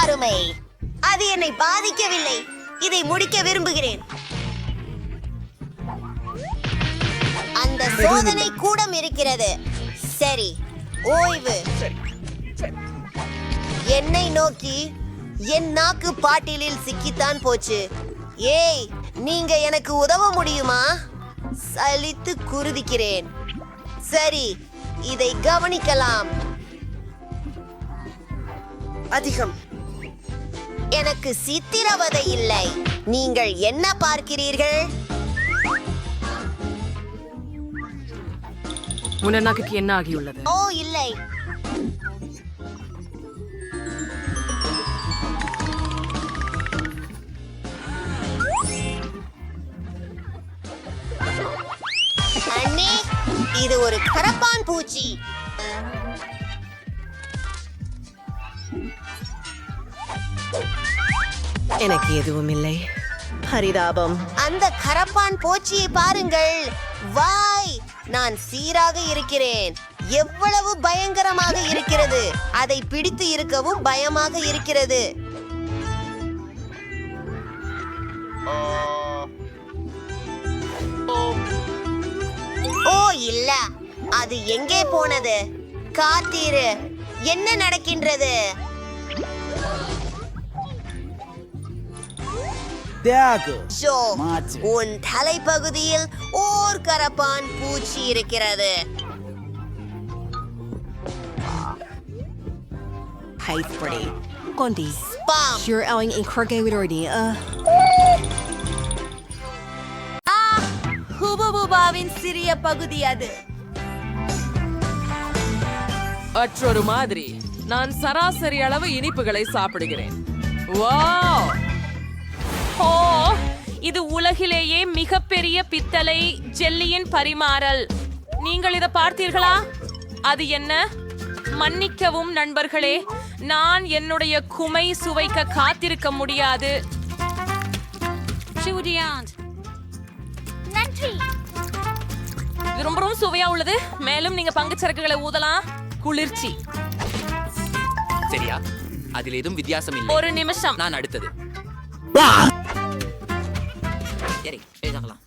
அருமை. அது என்னை பாதிக்கவில்லை. இதை முடிக்க விரும்புகிறேன். அந்த சோதனை கூடம் இருக்கிறது. சரி, ஓய்வு. என்னை நோக்கி. என் நாக்கு பாட்டிலில் சிக்கித்தான் போச்சு. ஏய், நீங்க எனக்கு உதவ முடியுமா? சலித்து குருதிக்கிறேன். சரி, இதை கவனிக்கலாம். அதிகம். எனக்கு சித்திரவதை இல்லை. நீங்கள் என்ன பார்க்கிறீர்கள்? முன்னநாக்கு என்ன ஆகியுள்ளது? ஓ, இல்லை. அண்ணே, இது ஒரு கரப்பான் பூச்சி. எனக்கு எதுவும் இல்லை. பரிதாபம். அந்த கரப்பான் பூச்சியை பாருங்கள். வாய், நான் சீராக இருக்கிறேன். எவ்வளவு பயங்கரமாக இருக்கிறது. அதை பிடித்து இருக்கவும் பயமாக இருக்கிறது. ஓ இல்ல, அது எங்கே போனது? காத்தீரு, என்ன நடக்கின்றது? ஜோ, உன் தலைப்பகுதியில் ஓர் கரப்பான் பூச்சி இருக்கிறது. ஸ்பாம். ஹுபுபுபாவின் சிறிய பகுதி அது. மற்றொரு மாதிரி நான் சராசரி அளவு இனிப்புகளை சாப்பிடுகிறேன். வாவ்! ஓ, இது உலகிலேயே மிகப்பெரிய பித்தளை ஜெல்லியின் பரிமாறல். நீங்கள் இதை பார்த்தீர்களா? அது என்ன? மன்னிக்கவும் நண்பர்களே, நான் என்னுடைய குமை சுவைக்க காத்திருக்க முடியாது. நன்றி. இது ரொம்ப ரொம்ப சுவையா உள்ளது. மேலும் நீங்க பங்குச்சரக்குகளை ஊதலாம். குளிர்ச்சி. சரியா? அதில் எதுவும் வித்தியாசம் இல்லை. ஒரு நிமிஷம். நான் அடுத்தது. சரி, எழுதலாம்.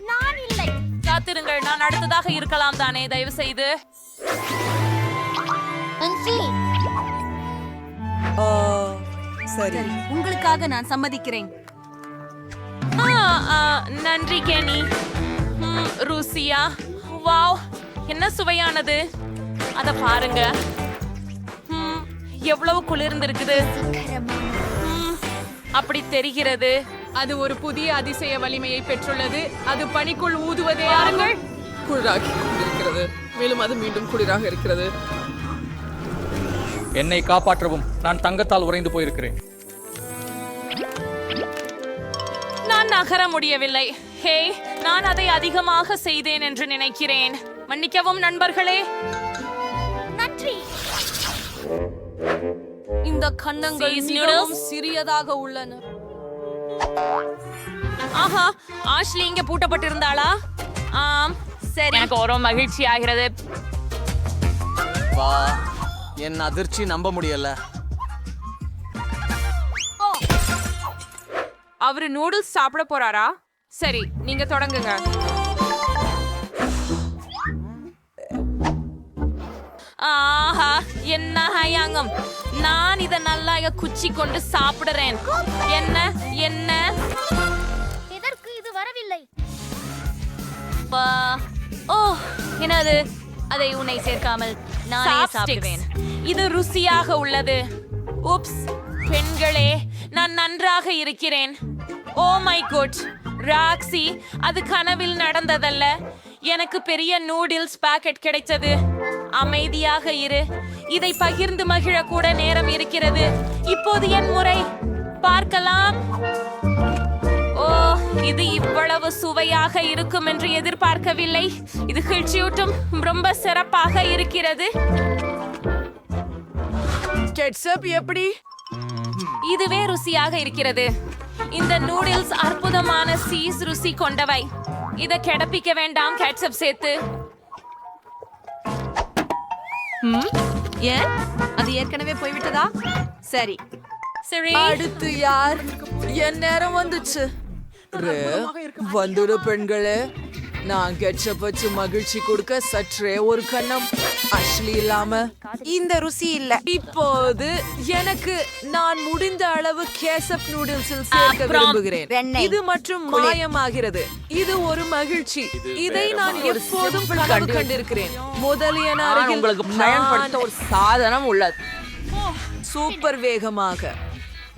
நான் இல்லை. காத்திருங்கள், நான் அடுத்ததாக இருக்கலாம் தானே, தயவு செய்து. சரி, உங்களுக்காக நான் சம்மதிக்கிறேன். நன்றி கேனி. ருசியா, வாவ், என்ன சுவையானது. அத பாருங்க. எவ்வளவு குளிர்ந்திருக்குது. அப்படி தெரிகிறது. அது ஒரு புதிய அதிசய வலிமையை பெற்றுள்ளது. அது பனிக்குள் ஊதுவதே பாருங்கள். குளிராகி கொண்டிருக்கிறது. மேலும் அது மீண்டும் குளிராக இருக்கிறது. என்னை காப்பாற்றவும், நான் தங்கத்தால் உறைந்து போயிருக்கிறேன். நான் நகர முடியவில்லை. ஹே, நான் அதை அதிகமாக செய்தேன் என்று நினைக்கிறேன். மன்னிக்கவும் நண்பர்களே. நன்றி. இந்த கன்னங்கள் மிகவும் சிறியதாக உள்ளன. ஆஹா, ஆஷ்லி இங்க பூட்டப்பட்டிருந்தாளா? ஆம், சரி. எனக்கு ஒரு மகிழ்ச்சி ஆகிறது. வா, என் அதிர்ச்சி நம்ப முடியல. அவரு நூடுல்ஸ் சாப்பிட போறாரா? சரி, நீங்க தொடங்குங்க. ஆஹா, என்ன ஹயாங்கம். நான் இத நல்லா குச்சி கொண்டு சாப்பிடுறேன். என்ன என்ன எதற்கு இது வரவில்லை? ஓ, என்னது? அதை உன்னை சேர்க்காமல் நானே சாப்பிடுவேன். இது ருசியாக உள்ளது. உப்ஸ், பெண்களே, நான் நன்றாக இருக்கிறேன். ஓ மை குட், ராக்ஸி, அது கனவில் நடந்ததல்ல. எனக்கு பெரிய நூடுல்ஸ் பாக்கெட் கிடைத்தது. அமைதியாக இரு. இதை பகிர்ந்து மகிழ கூட நேரம் இருக்கிறது. இப்போது என் முறை. பார்க்கலாம். ஓ, இது இவ்வளவு சுவையாக இருக்கும் என்று எதிர்பார்க்கவில்லை. இது கிழ்ச்சியூட்டும். ரொம்ப சிறப்பாக இருக்கிறது. கெட்சப் எப்படி? இதுவே ருசியாக இருக்கிறது. இந்த நூடுல்ஸ் அற்புதமான சீஸ் ருசி கொண்டவை. இத கிடப்பிக்க வேண்டாம் கெட்சப் சேர்த்து. ஏன் அது ஏற்கனவே போய்விட்டதா? சரி, சரி. அடுத்து யார்? என் நேரம் வந்துச்சு. வந்துடு பெண்களே. நான் கெட்சப் வச்சு மகிழ்ச்சி கொடுக்க சற்றே ஒரு கண்ணம். அஷ்லி இல்லாம இந்த ருசி இல்ல. இப்போது எனக்கு நான் முடிந்த அளவு கேசப் நூடுல்ஸில் சேர்க்க விரும்புகிறேன். இது மற்றும் மாயமாகிறது. இது ஒரு மகிழ்ச்சி. இதை நான் எப்போதும் கனவு கண்டிருக்கிறேன். முதலியன அருகில் உங்களுக்கு பயன்படுத்த ஒரு சாதனம் உள்ளது. சூப்பர் வேகமாக.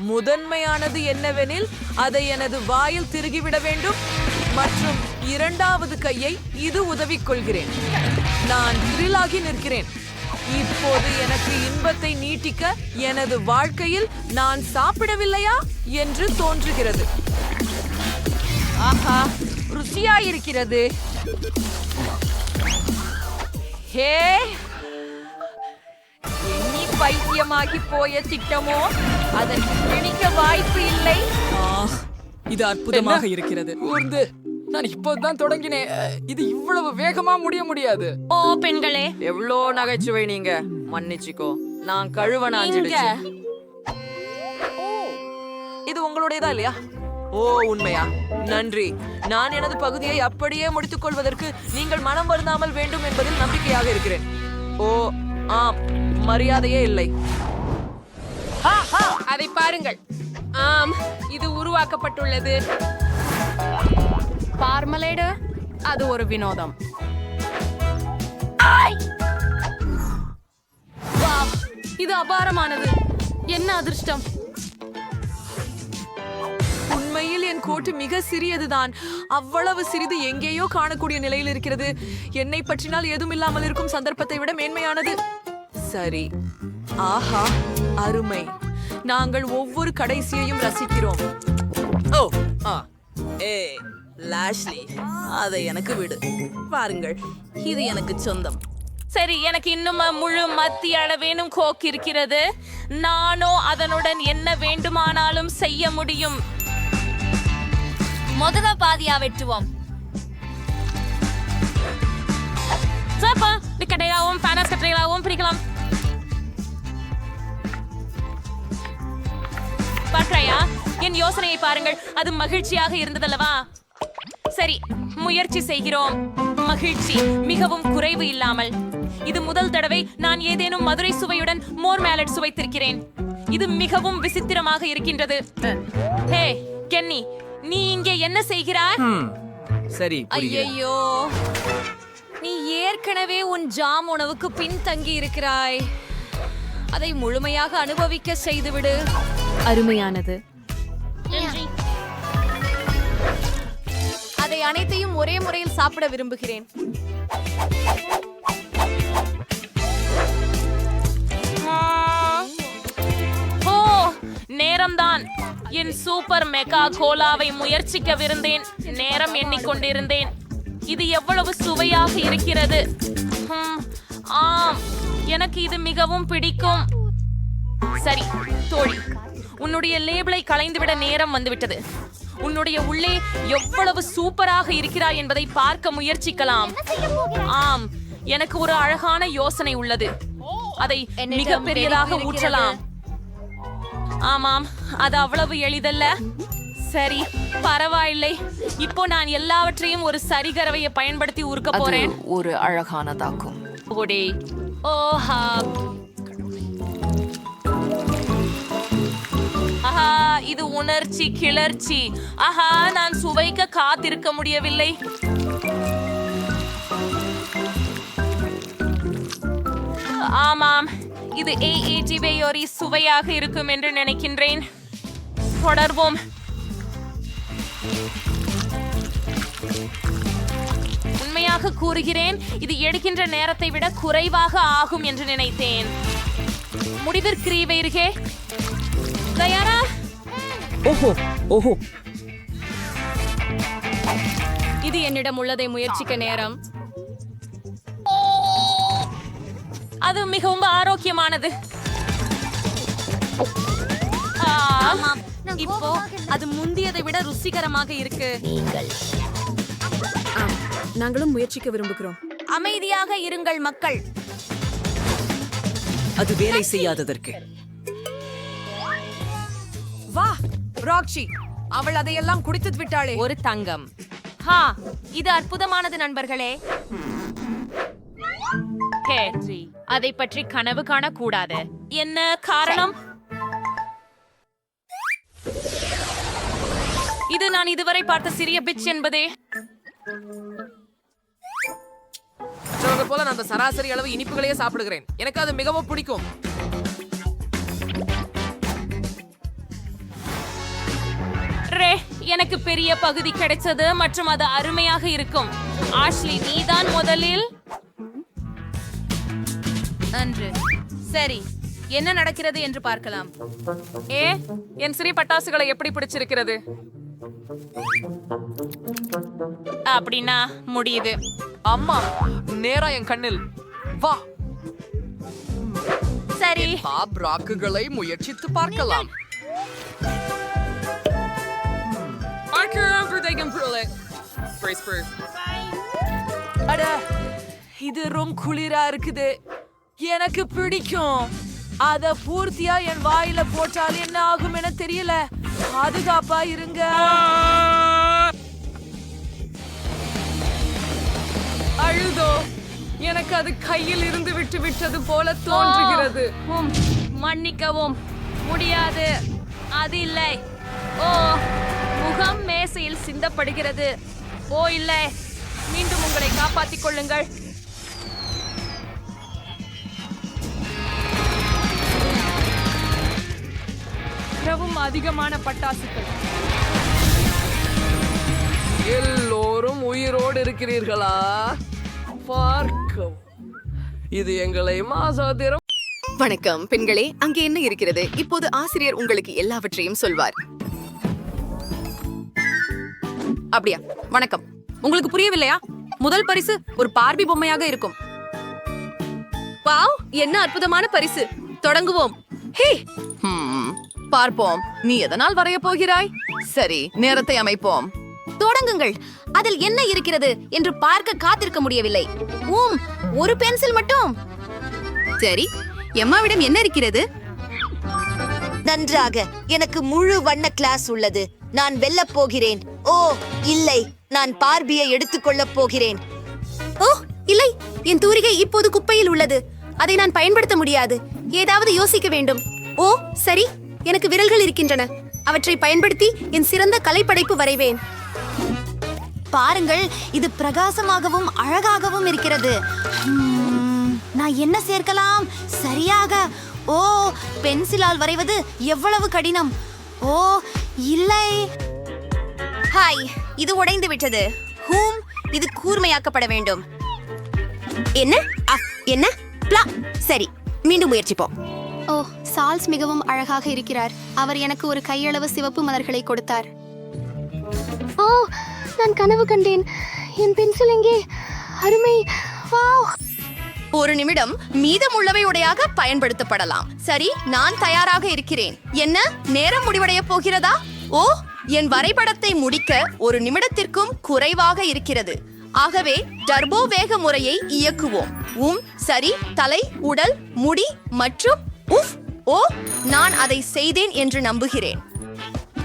முதன்மையானது என்னவெனில் அதை எனது வாயில் திருகிவிட வேண்டும் மற்றும் இரண்டாவது கையை இது உதவிக் கொள்கிறேன். நான் த்ரில்லாகி நிற்கிறேன். இப்போது எனக்கு இன்பத்தை நீட்டிக்க எனது வாழ்க்கையில் நான் சாப்பிடவில்லையா என்று தோன்றுகிறது. ஆஹா, ருசியா இருக்கிறது. ஹே, எண்ணி பைத்தியமாகி போய திட்டமோ அதன் பிடிக்க வாய்ப்பு இல்லை. இது அற்புதமாக இருக்கிறது. ஊர்ந்து நான் இப்போதான் தொடங்கினேன். இது இவ்வளவு வேகமா முடியாது. ஓ பெண்களே, எவ்வளோ நகைச்சுவை நீங்க. மன்னிச்சுக்கோ, நான் கழுவ நாஞ்சிடுச்சு. இது உங்களுடையதா இல்லையா? ஓ உண்மையா? நன்றி. நான் எனது பகுதியை அப்படியே முடித்துக் கொள்வதற்கு நீங்கள் மனம் வருந்தாமல் வேண்டும் என்பதில் நம்பிக்கையாக இருக்கிறேன். ஓ ஆம், மரியாதையே இல்லை. அதை பாருங்கள். ஆம், இது உருவாக்கப்பட்டுள்ளது. பார்மலேடு, அது ஒரு வினோதம். வாவ், இது அபாரமானது. என்ன அதிர்ஷ்டம். உண்மையில் என் கோட்டு மிக சிறியதுதான். அவ்வளவு சிறிது எங்கேயோ காணக்கூடிய நிலையில் இருக்கிறது. என்னை பற்றினால் எதுவும் இல்லாமல் இருக்கும் சந்தர்ப்பத்தை விட மேன்மையானது. சரி. ஆஹா, அருமை. நாங்கள் ஒவ்வொரு கடைசியையும் ரசிக்கிறோம். ஓ ஆ ஏ லாஷ்லி, அதை எனக்கு விடு. பாருங்கள், இது எனக்கு சொந்தம். சரி, எனக்கு இன்னும் முழு மத்திய அளவேனும் கோக் இருக்கிறது. நானோ அதனுடன் என்ன வேண்டுமானாலும் செய்ய முடியும். முதல பாதியா வெட்டுவோம். கட்டையாகவும் பேனஸ் கட்டைகளாகவும் பிரிக்கலாம். பற்றையா, என் யோசனையை பாருங்கள். அது மகிழ்ச்சியாக இருந்ததல்லவா? சரி, முயற்சி செய்கிறோம். மகிழ்ச்சி மிகவும் குறைவு இல்லாமல். இது முதல் தடவை நான் ஏதேனும் மதுரை சுவையுடன் மோர் மேலட் சுவைத்திருக்கிறேன். இது மிகவும் விசித்திரமாக இருக்கின்றது. ஹே கென்னி, நீ இங்கே என்ன செய்கிறாய்? சரி, ஐயையோ, நீ ஏற்கனவே உன் ஜாம் உணவுக்கு பின்தங்கி இருக்கிறாய். அதை முழுமையாக அனுபவிக்க செய்துவிடு. அருமையானது. அதை அனைத்தையும் ஒரே முறையில் சாப்பிட விரும்புகிறேன். ஓ, நேரம்தான். என் சூப்பர் மெகா கோலாவை முயற்சிக்கவிருந்தேன். நேரம் எண்ணிக்கொண்டிருந்தேன். இது எவ்வளவு சுவையாக இருக்கிறது. ஆம், எனக்கு இது மிகவும் பிடிக்கும். சரி தோழி, உன்னுடைய லேபிளை களைந்துவிட நேரம் வந்துவிட்டது. உன்னுடைய உள்ளே எவ்வளவு சூப்பராக இருக்கிறாய் என்பதை பார்க்க முயற்சிக்கலாம். ஆம், எனக்கு ஒரு அழகான யோசனை உள்ளது. அதை மிக பெரியதாக ஊற்றலாம். ஆமாம், அது அவ்வளவு எளிதல்ல. சரி, பரவாயில்லை. இப்போ நான் எல்லாவற்றையும் ஒரு சரிகரவையை பயன்படுத்தி உருக்க போறேன். ஒரு அழகானதாக்கும். ஓடே, ஓஹா, ஆஹா, இது உணர்ச்சி கிளர்ச்சி. ஆஹா, நான் சுவைக்க காத்திருக்க முடியவில்லை. ஆமாம், இது ஏஏஜிபேயோரி சுவையாக இருக்கும் என்று நினைக்கின்றேன். தொடர்வோம். உண்மையாக கூறுகிறேன், இது எடுக்கின்ற நேரத்தை விட குறைவாக ஆகும் என்று நினைத்தேன். முடிவிற்கிறீர்களே, தயாரா? ஓஹோ ஓஹோ, இது என்னிடம் உள்ளதை முயற்சிக்க நேரம். அது மிகவும் ஆரோக்கியமானது. இப்போ அது முந்தியதை விட ருசிகரமாக இருக்கு. நாங்களும் முயற்சிக்க விரும்புகிறோம். அமைதியாக இருங்கள் மக்கள். அது வேலை செய்யாததற்கு. வா ராக்ஷி, அவள் அதையெல்லாம் குடித்து விட்டாளே. ஒரு தங்கம். ஹா, இது அற்புதமானது நண்பர்களே. அதை பற்றி கனவு காணக்கூடாது. என்ன காரணம்? இது நான் இதுவரை பார்த்த சிறிய பிட்ச் என்பதே. போல நான் சராசரி அளவு இனிப்புகளையே சாப்பிடுகிறேன். எனக்கு அது மிகவும் பிடிக்கும். ரே, எனக்கு பெரிய பகுதி கிடைச்சது மற்றும் அது அருமையாக இருக்கும். ஆஷ்லி, நீதான் முதலில். நன்று. சரி, என்ன நடக்கிறது என்று பார்க்கலாம். என் சிறிய பட்டாசுகளை எப்படி பிடிச்சிருக்கிறது? அப்படின்னா முடியுது. அம்மா, நேரா என் கண்ணில். வா. சரி, பாப் ராக்குகளை முயற்சித்து பார்க்கலாம். அட இது ரொம்ப குளிரா இருக்குது. எனக்கு பிடிக்கும். அத பூர்த்தியா என் வாயில போட்டால் என்ன ஆகும் என தெரியல. பாதுகாப்பா இருங்க. அழுதோ, எனக்கு அது கையில் இருந்து விட்டு விட்டது போல தோன்றுகிறது. மன்னிக்கவும் முடியாது. அது இல்லை. ஓ, முகம் மேசையில் சிந்தப்படுகிறது. ஓ இல்லை, மீண்டும் உங்களை காப்பாற்றிக் கொள்ளுங்கள். மிகவும் அதிகமான பட்டாசுகள். எல்லோரும் உயிரோடு இருக்கிறீர்களா? பார்க்கவும். இது எங்களை மாசாதிரம். வணக்கம் பெண்களே, அங்கே என்ன இருக்கிறது? இப்போது ஆசிரியர் உங்களுக்கு எல்லாவற்றையும் சொல்வார். அப்படியா? வணக்கம். உங்களுக்கு புரியவில்லையா? முதல் பரிசு ஒரு பார்பி பொம்மையாக இருக்கும். வாவ், என்ன அற்புதமான பரிசு. தொடங்குவோம். ஹே, பார்ப்போம். நீ எதனால் வரைய போகிறாய்? சரி, நேரத்தை அமைப்போம். தொடங்குங்கள். அதில் என்ன இருக்கிறது என்று பார்க்க காத்திருக்க முடியவில்லை. ஒரு பென்சில் மட்டும். சரி, எம்மாவிடம் என்ன இருக்கிறது? நன்றாக. எனக்கு முழு வண்ண கிளாஸ் உள்ளது. நான் வெல்லப் போகிறேன். ஓ இல்லை, நான் பார்பியை எடுத்துக்கொள்ளப் போகிறேன். ஓ இல்லை, என் தூரிகை இப்போது குப்பையில் உள்ளது. அதை நான் பயன்படுத்த முடியாது. ஏதாவது யோசிக்க வேண்டும். ஓ சரி, எனக்கு விரல்கள் இருக்கின்றன. அவற்றை பயன்படுத்தி என் சிறந்த கலைப்படைப்பு வரைவேன். பாருங்கள், இது பிரகாசமாகவும் அழகாகவும் இருக்கிறது. நான் என்ன சேர்க்கலாம்? சரியாக. ஓ, பென்சிலால் வரைவது எவ்வளவு கடினம். ஓ இல்லை. ஹாய், இது உடைந்து விட்டது. இது கூர்மையாக்கப்பட வேண்டும். என்ன என்ன பிளா. சரி, மீண்டும் முயற்சிப்போம். ஓ, சால்ஸ் மிகவும் அழகாக இருக்கிறார். அவர் எனக்கு ஒரு கையளவு சிவப்பு மலர்களை கொடுத்தார். ஓ, நான் கனவு கண்டேன். என் பென்சில் எங்கே? அருமை. ஒரு நிமிடம். மீதமுள்ளவை உடையாக பயன்படுத்தப்படலாம். சரி, நான் தயாராக இருக்கிறேன். என்ன, நேரம் முடிவடைய போகிறதா? ஓ, என் வரைபடத்தை முடிக்க ஒரு நிமிடத்திற்கும் குறைவாக இருக்கிறது. ஆகவே டர்போ வேக முறையை இயக்குவோம். சரி, தலை, உடல், முடி மற்றும் ஓ, நான் அதை செய்தேன் என்று நம்புகிறேன்.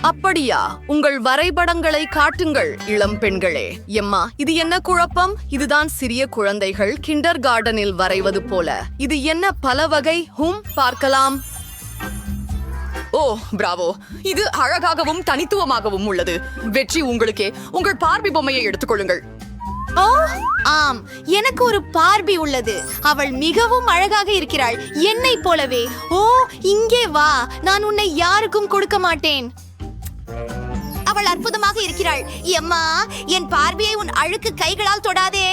அப்படியா? உங்கள் வரைபடங்களை காட்டுங்கள் இளம் பெண்களே. எம்மா, இது என்ன குழப்பம்? இதுதான் சிறிய குழந்தைகள் கிண்டர் கார்டனில் வரைவது போல. இது என்ன பல வகை? பார்க்கலாம். ஓ, பிராவோ. இது அழகாகவும் தனித்துவமாகவும் உள்ளது. வெற்றி உங்களுக்கே. உங்கள் பார்பி பொம்மையை எடுத்துக்கொள்ளுங்கள். ஓ ஆம், எனக்கு ஒரு பார்பி உள்ளது. அவள் மிகவும் அழகாக இருக்கிறாள், என்னை போலவே. ஓ, இங்கே வா. நான் உன்னை யாருக்கும் கொடுக்க மாட்டேன். அவள் அற்புதமாக இருக்கிறாள். எம்மா, என் பார்பியை உன் அழுக்கு கைகளால் தொடாதே.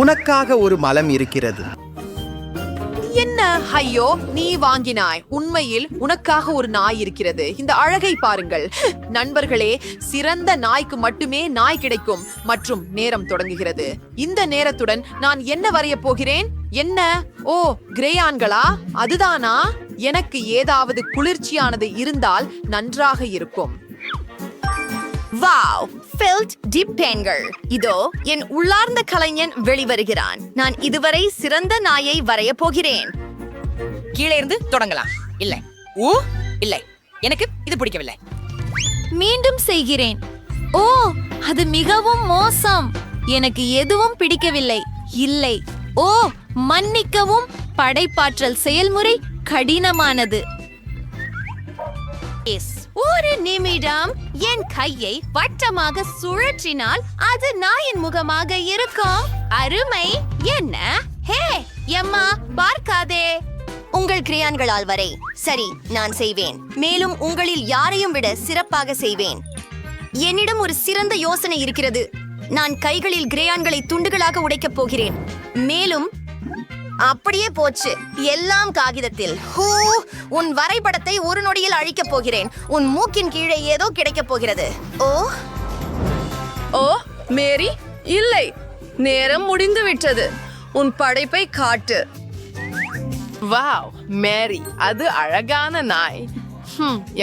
உனக்காக ஒரு மலம் இருக்கிறது. என்ன? ஐயோ, நீ வாங்கினாய். உண்மையில் உனக்காக ஒரு நாய் இருக்கிறது. இந்த அழகை பாருங்கள் நண்பர்களே. சிறந்த நாய்க்கு மட்டுமே நாய் கிடைக்கும். மற்றும் நேரம் தொடங்குகிறது. இந்த நேரத்துடன் நான் என்ன வரைய போகிறேன்? என்ன? ஓ, கிரேயான்களா? அதுதானா? எனக்கு ஏதாவது குளிர்ச்சியானது இருந்தால் நன்றாக இருக்கும். வாவ், ஃபெல்ட் டிப் பென்கள். இதோ என் உள்ளார்ந்த கலைஞன் வெளிவருகிறான். நான் இதுவரை சிறந்த நாயை வரைய போகிறேன். கீழே இருந்து தொடங்கலாம். இல்லை, இல்லை, எனக்கு இது பிடிக்கவில்லை. மீண்டும் செய்கிறேன். ஓ, அது மிகவும் மோசம். எனக்கு எதுவும் பிடிக்கவில்லை. இல்லை. ஓ, மன்னிக்கவும். படைப்பாற்றல் செயல்முறை கடினமானது. ஒரு நிமிடம். என் கையை வட்டமாக சுழற்றினால் அது நாயின் முகமாக இருக்கும். அருமை. என்ன? ஹே எம்மா, பார்க்காதே. உங்கள் கிரியான்களால் வரை. சரி, நான் செய்வேன். மேலும் உங்களில் யாரையும் விட சிறப்பாக செய்வேன். என்னிடம் ஒரு சிறந்த யோசனை இருக்கிறது. நான் கைகளில் கிரேயான்களை துண்டுகளாக உடைக்கப் போகிறேன். மேலும் அப்படியே போச்சு, எல்லாம் காகிதத்தில். உன் வரைபடத்தை ஒரு நொடியில் அழிக்கப் போகிறேன். உன் மூக்கின் கீழே ஏதோ கிடைக்கப் போகிறது. ஓ மேரி, இல்லை, நேரம் முடிந்து விட்டது. உன் படைப்பை காட்டு. வாவ் மேரி, அது அழகான நாய்.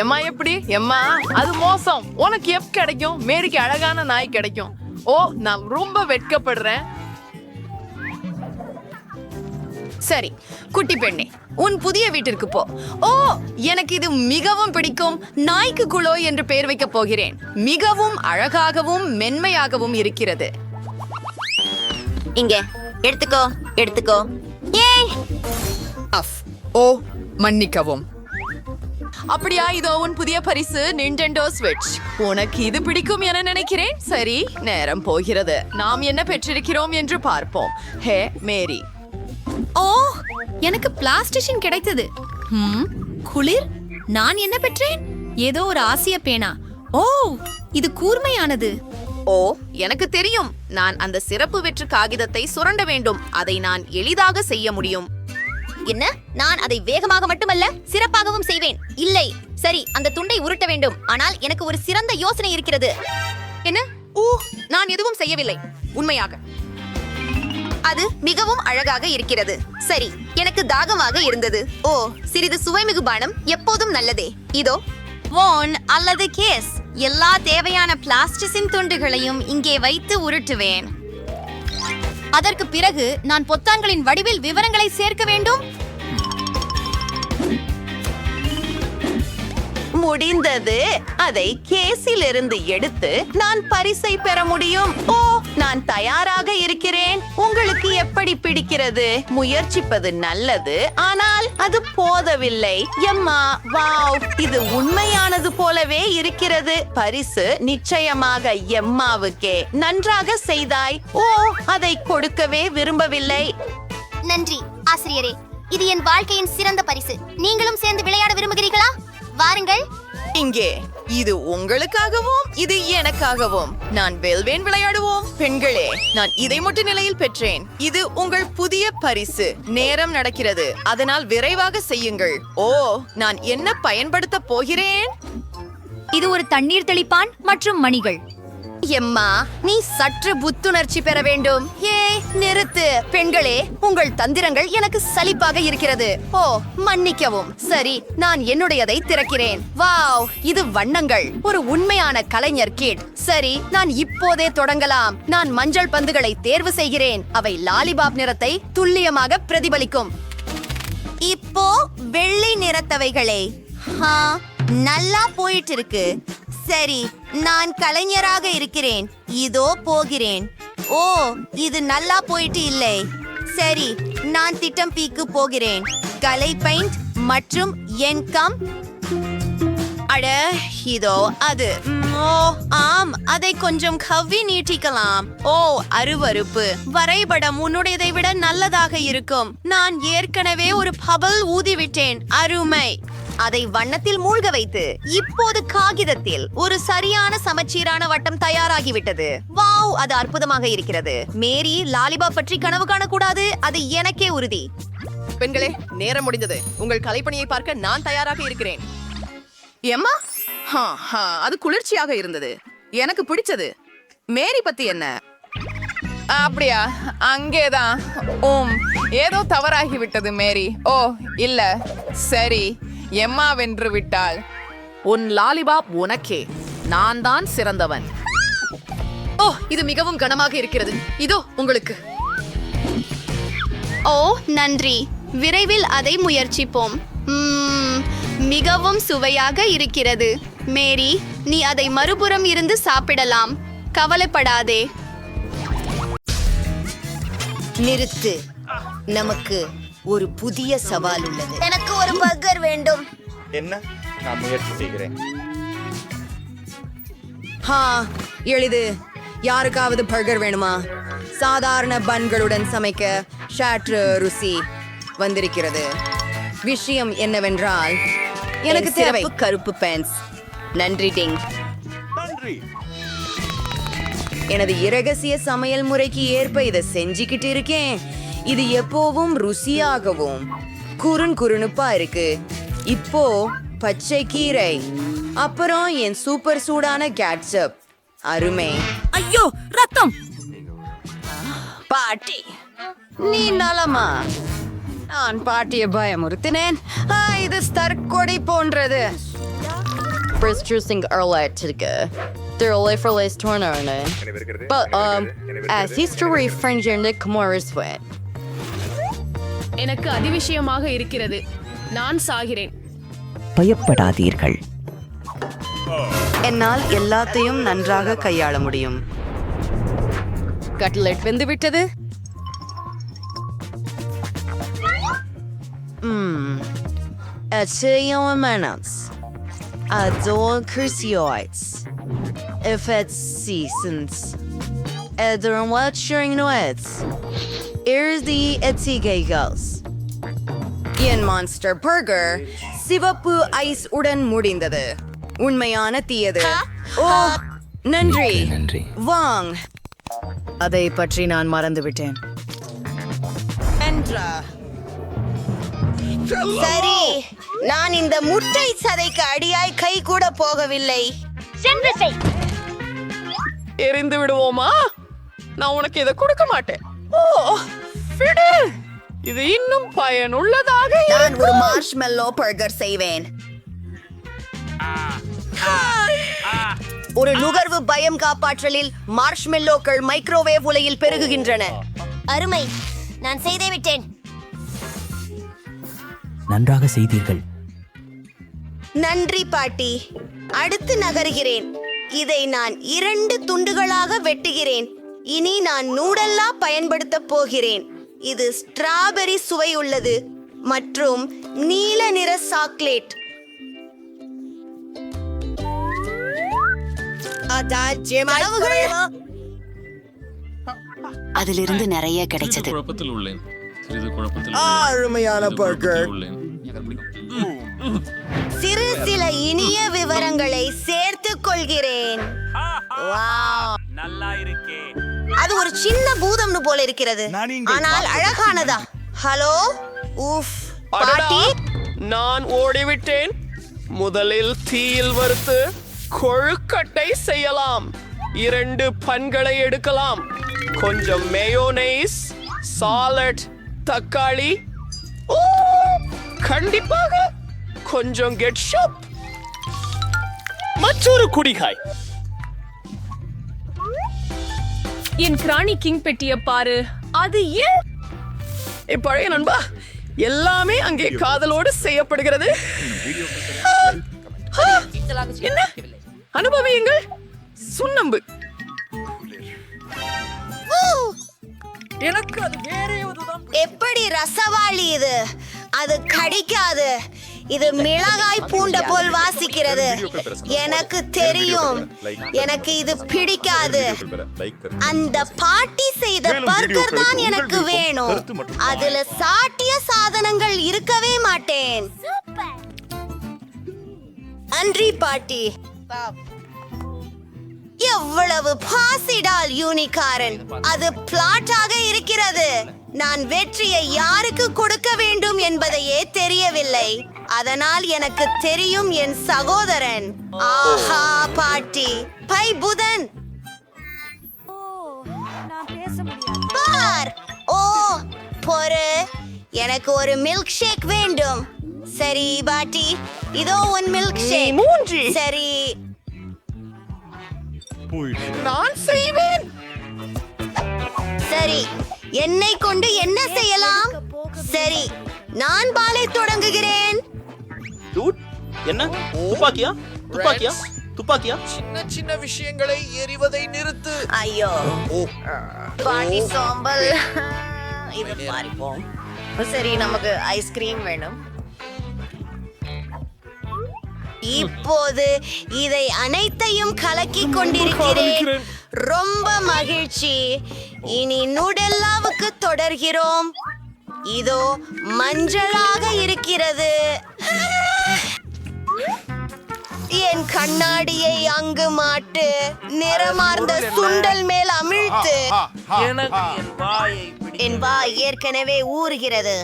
எம்மா எப்படி எம்மா அது மோசம். உனக்கு எப் கிடைக்கும், மேரிக்கு அழகான நாய் கிடைக்கும். ஓ, நான் ரொம்ப வெட்கப்படுறேன். சரி குட்டி பெண்ணே, உன் புதிய வீட்டிற்கு போ. ஓ, எனக்கு இது மிகவும் பிடிக்கும். நாய்க்கு குளோ என்று பெயர் வைக்கப் போகிறேன். மிகவும் அழகாகவும் மென்மையாகவும் இருக்கிறது. இங்க எடுத்துக்கோ எடுத்துக்கோ. ஏய், ஓ மன்னிக்கவும். அப்படியா, இதோ உன் புதிய பரிசு நிண்டெண்டோ ஸ்விட்ச். உனக்கு இது பிடிக்கும் என நினைக்கிறேன். சரி, நேரம் போகிறது. நாம் என்ன பெற்றிருக்கிறோம் என்று பார்ப்போம். ஹே மேரி. ஓ, எனக்கு பிளாஸ்டிஷன் கிடைத்தது. குளிர். நான் என்ன பெற்றேன்? ஏதோ ஒரு ஆசிய பேனா. ஓ, இது கூர்மையானது. ஓ, எனக்கு தெரியும். நான் அந்த சிறப்பு வெற்று காகிதத்தை சுரண்ட வேண்டும். அதை நான் எளிதாக செய்ய முடியும். என்ன? நான் அதை வேகமாக மட்டுமல்ல சிறப்பாகவும் செய்வேன். இல்லை, சரி, அந்த துண்டை உருட்ட வேண்டும். ஆனால் எனக்கு ஒரு சிறந்த யோசனை இருக்கிறது. என்ன? நான் எதுவும் செய்யவில்லை. உண்மையாக அது மிகவும் அழகாக இருக்கிறது. சரி, எனக்கு தாகமாக இருந்தது. ஓ, சிறிது சுவைமிகு பானம் எப்போதும் நல்லதே. இதோ வோன் அல்லது கேஸ். எல்லா தேவையான பிளாஸ்டிசின் துண்டுகளையும் இங்கே வைத்து உருட்டுவேன். அதற்கு பிறகு நான் பொத்தான்களின் வடிவில் விவரங்களை சேர்க்க வேண்டும். முடிந்தது. அதை கேஸிலிருந்து எடுத்து நான் பரிசை பெற முடியும். ஓ, நான் தயாராக இருக்கிறேன். உங்களுக்கு எப்படி பிடிக்கிறது? முயற்சிப்பது நல்லது, ஆனால் அது போதவில்லை. எம்மா, வாவ், இது உண்மையானது போலவே இருக்கிறது. பரிசு நிச்சயமாக எம்மாவுக்கே. நன்றாக செய்தாய். ஓ, அதை கொடுக்கவே விரும்பவில்லை. நன்றி ஆசிரியரே, இது என் வாழ்க்கையின் சிறந்த பரிசு. நீங்களும் சேர்ந்து விளையாட விரும்புகிறீர்களா? வாருங்கள். இங்கே இது உங்களுக்காகவும் இது எனக்காகவும். நான் வெல்வேன், விளையாடுவோம். பெண்களே, நான் இதை மட்டும் நிலையில் பெற்றேன். இது உங்கள் புதிய பரிசு. நேரம் நடக்கிறது, அதனால் விரைவாக செய்யுங்கள். ஓ, நான் என்ன பயன்படுத்த போகிறேன்? இது ஒரு தண்ணீர் தெளிப்பான் மற்றும் மணிகள். எம்மா, நீ சற்று புத்துணர்ச்சி பெற வேண்டும். ஏ, நிறுத்து. பெண்களே, உங்கள் தந்திரங்கள் எனக்கு சலிப்பாக இருக்கிறது. ஓ, மன்னிக்கவும். சரி, நான் என்னுடையதை திறக்கிறேன். வாவ், இது வண்ணங்கள். ஒரு உண்மையான கலைஞர் கிட். சரி, நான் இப்போதே தொடங்கலாம். நான் மஞ்சள் பந்துகளை தேர்வு செய்கிறேன். அவை லாலிபாப் நிறத்தை துல்லியமாக பிரதிபலிக்கும். இப்போ வெள்ளை நிறத்தவைகளே. நல்லா போயிட்டு இருக்கு. சரி, நான் கலைஞராக இருக்கிறேன். இதோ போகிறேன். ஓ, இது நல்லா போயிட்டு இல்லை. சரி, நான் திட்டம் பீக்கு போகிறேன். கலை பெயிண்ட் மற்றும் என்கம். அட, இதோ அது. ஓ, ஆம், அதை கொஞ்சம் கவ்வி நீட்டிக்கலாம். ஓ, அருவருப்பு. வரைபடம் உன்னுடையதை விட நல்லதாக இருக்கும். நான் ஏற்கனவே ஒரு பபல் ஊதிவிட்டேன். அருமை. அதை வண்ணத்தில் மூழ்க வைத்து இப்போது காகிதத்தில் ஒரு சரியான சமச்சீரான வட்டம் தயாராகிவிட்டது. வாவ், அது அற்புதமாக இருக்கிறது. மேரி, லாலிபாப் பற்றி கனவு காணக்கூடாது. அது எனக்கே உறுதி. பெண்களே, நேரம் முடிந்தது. உங்கள் கலைப்பணியை பார்க்க நான் தயாராக இருக்கிறேன். எம்மா, அது குளிர்ச்சியாக இருந்தது. எனக்கு பிடிச்சது. மேரி பத்தி என்ன? அப்படியா? அங்கேதான். ஏதோ தவறாகிவிட்டது மேரி. ஓ, இல்ல, சரி, எம்மா வென்று விட்டாள். உன் லாலிபாப் உனக்கே. நான் தான் சிறந்தவன். ஓ, இது மிகவும் கனமாக இருக்கிறது. இதோ உங்களுக்கு. ஓ, நன்றி. விரைவில் அதை முயற்சிப்போம். மிகவும் சுவையாக இருக்கிறது. மேரி, நீ அதை மறுபுறம் இருந்து சாப்பிடலாம். கவலைப்படாதே. நிறுத்து. நமக்கு ஒரு புதிய சவால் உள்ளது. எனக்கு ஒரு பர்கர் வேண்டும். என்ன? நான் முயற்சி செய்கிறேன். எளிது. யாருக்காவது பர்கர் வேணுமா? சாதாரண பன்களுடன் சமைக்க ஷாட்ரு ருசி வந்திருக்கிறது. விஷயம் என்னவென்றால், எனக்கு தேவை கருப்பு பேன்ஸ். நன்றி டிங். எனது இரகசிய சமையல் முறைக்கு ஏற்ப இதை செஞ்சுக்கிட்டு இருக்கேன். இது எப்போவும் ருசியாகவும் குறுனுப்பா இருக்கு. இப்போ பச்சை கீரை, அப்புறம் என் சூப்பர் சூடான கேட்சப். அருமை. ஐயோ, ரத்தம். பாட்டி, நீ நலமா? நான் பாட்டியை பயமுறுத்தினேன். இது தற்கொலை போன்றது. first choosing electric. They're only for less turn. But as history French and the Morris went. எனக்கு அதிவிஷயமாக இருக்கிறது. நான் சாகிறேன். பயப்படாதீர்கள். என்னால் எல்லாத்தையும் நன்றாக கையாள முடியும். கட்லெட் வெந்து விட்டது. Achievements. Adore crucioids. If it's seasons. Either watching noise. Here's the Etigagos. N monster burger சிவப்பு ஐஸ் உடன் முடிந்தது. உண்மையான தீயது. ஓ நன்றி வாங். அதை பற்றி நான் மறந்துவிட்டேன். சரி, நான் இந்த முட்டை சதைக்கு அடியாய் கை கூட போகவில்லை. எரிந்து விடுவோமா? நான் உனக்கு இதை கொடுக்க மாட்டேன். ஓ விடு. இது இன்னும் பயனுள்ளதாக நான் ஒரு மார்ஷ்மெல்லோ பர்கர் செய்வேன். ஒரு நுகர்வு பயம் காப்பாற்றலில் மார்ஷ்மெல்லோக்கள் மைக்ரோவேவ் உலையில் பெருகுகின்றன. அருமை, நான் செய்தே விட்டேன். நன்றாக செய்தீர்கள். நன்றி பாட்டி. அடுத்து நகர்கிறேன். இதை நான் 2 துண்டுகளாக வெட்டுகிறேன். இனி நான் நூடல்லா பயன்படுத்தப் போகிறேன். இது ஸ்ட்ராபெரி சுவை உள்ளது மற்றும் நீல நிற சாக்லேட். அதிலிருந்து நிறைய கிடைச்சது. அருமையான பர்கர். சிறு சில இனிய விவரங்களை சேர்த்துக் கொள்கிறேன். நல்லா இருக்கே. அது ஒரு சின்ன பூதம்னு போல இருக்கிறது, ஆனால் அழகானதா. ஹலோ ஊஃப் பாட்டி. நான் ஓடிவிட்டேன். முதலில் தீயில் வறுத்து கொழுக்கட்டை செய்யலாம். 2 பன்களை எடுக்கலாம். கொஞ்சம் மேயோனைஸ், சாலட், தக்காளி, கண்டிப்பாக கொஞ்சம் கெட்ஷப், மற்றொரு குடிகாய். என் கிராணி கிங் பெட்டிய பாரு. அது ஏன் பழைய நண்பா, எல்லாமே அங்கே காதலோடு செய்யப்படுகிறது. என்ன அனுபவியுங்கள். சுண்ணம்பு. எனக்கு அது வேற எப்படி ரசவாளி இது. அது கடிக்காது. இது மிளகாய் பூண்ட போல் வாசிக்கிறது. எனக்கு தெரியும். எனக்கு இது பிடிக்காது. அந்த பாட்டி செய்த பர்கர் தான் எனக்கு வேணும். அதுல சாட்டிய சாதனங்கள் இருக்கவே மாட்டேன். நன்றி பாட்டி. எவ்வளவு பாசிடால் யூனிகாரன். அது பிளாட்டாக இருக்கிறது. நான் வெற்றியை யாருக்கு கொடுக்க வேண்டும் என்பதையே தெரியவில்லை. அதனால் எனக்கு தெரியும் என் சகோதரன். ஆஹா பாட்டி. பை புதன். பார். ஓ பொறு. எனக்கு ஒரு மில்க் ஷேக் வேண்டும். சரி பாட்டி, இதோ உன் மில்க் ஷேக். சரி, நான் செய்வேன். சரி, என்னை கொண்டு என்ன செய்யலாம்? சரி, நான் பாலை தொடங்குகிறேன். என்ன துப்பாக்கியா? துப்பாக்கியா? துப்பாக்கியா? சின்ன சின்ன விஷயங்களை எரிவதை நிறுத்து. ஐயோ பாட்டி சாம்பல். இது மாறிப்போம். சரி, நமக்கு ஐஸ்கிரீம் வேணும். இப்போது இதை அனைத்தையும் கலக்கி கொண்டிருக்கிறேன். ரொம்ப மகிழ்ச்சி. இனி நூடெல்லாவுக்கு தொடர்கிறோம். இதோ மஞ்சளாக இருக்கிறது. என் கண்ணாடியை அங்கு மாட்டு. நிறமார்ந்த சுண்டல் மேல் அமிழ்த்து. என் வாய் ஏற்கனவே ஊறுகிறது.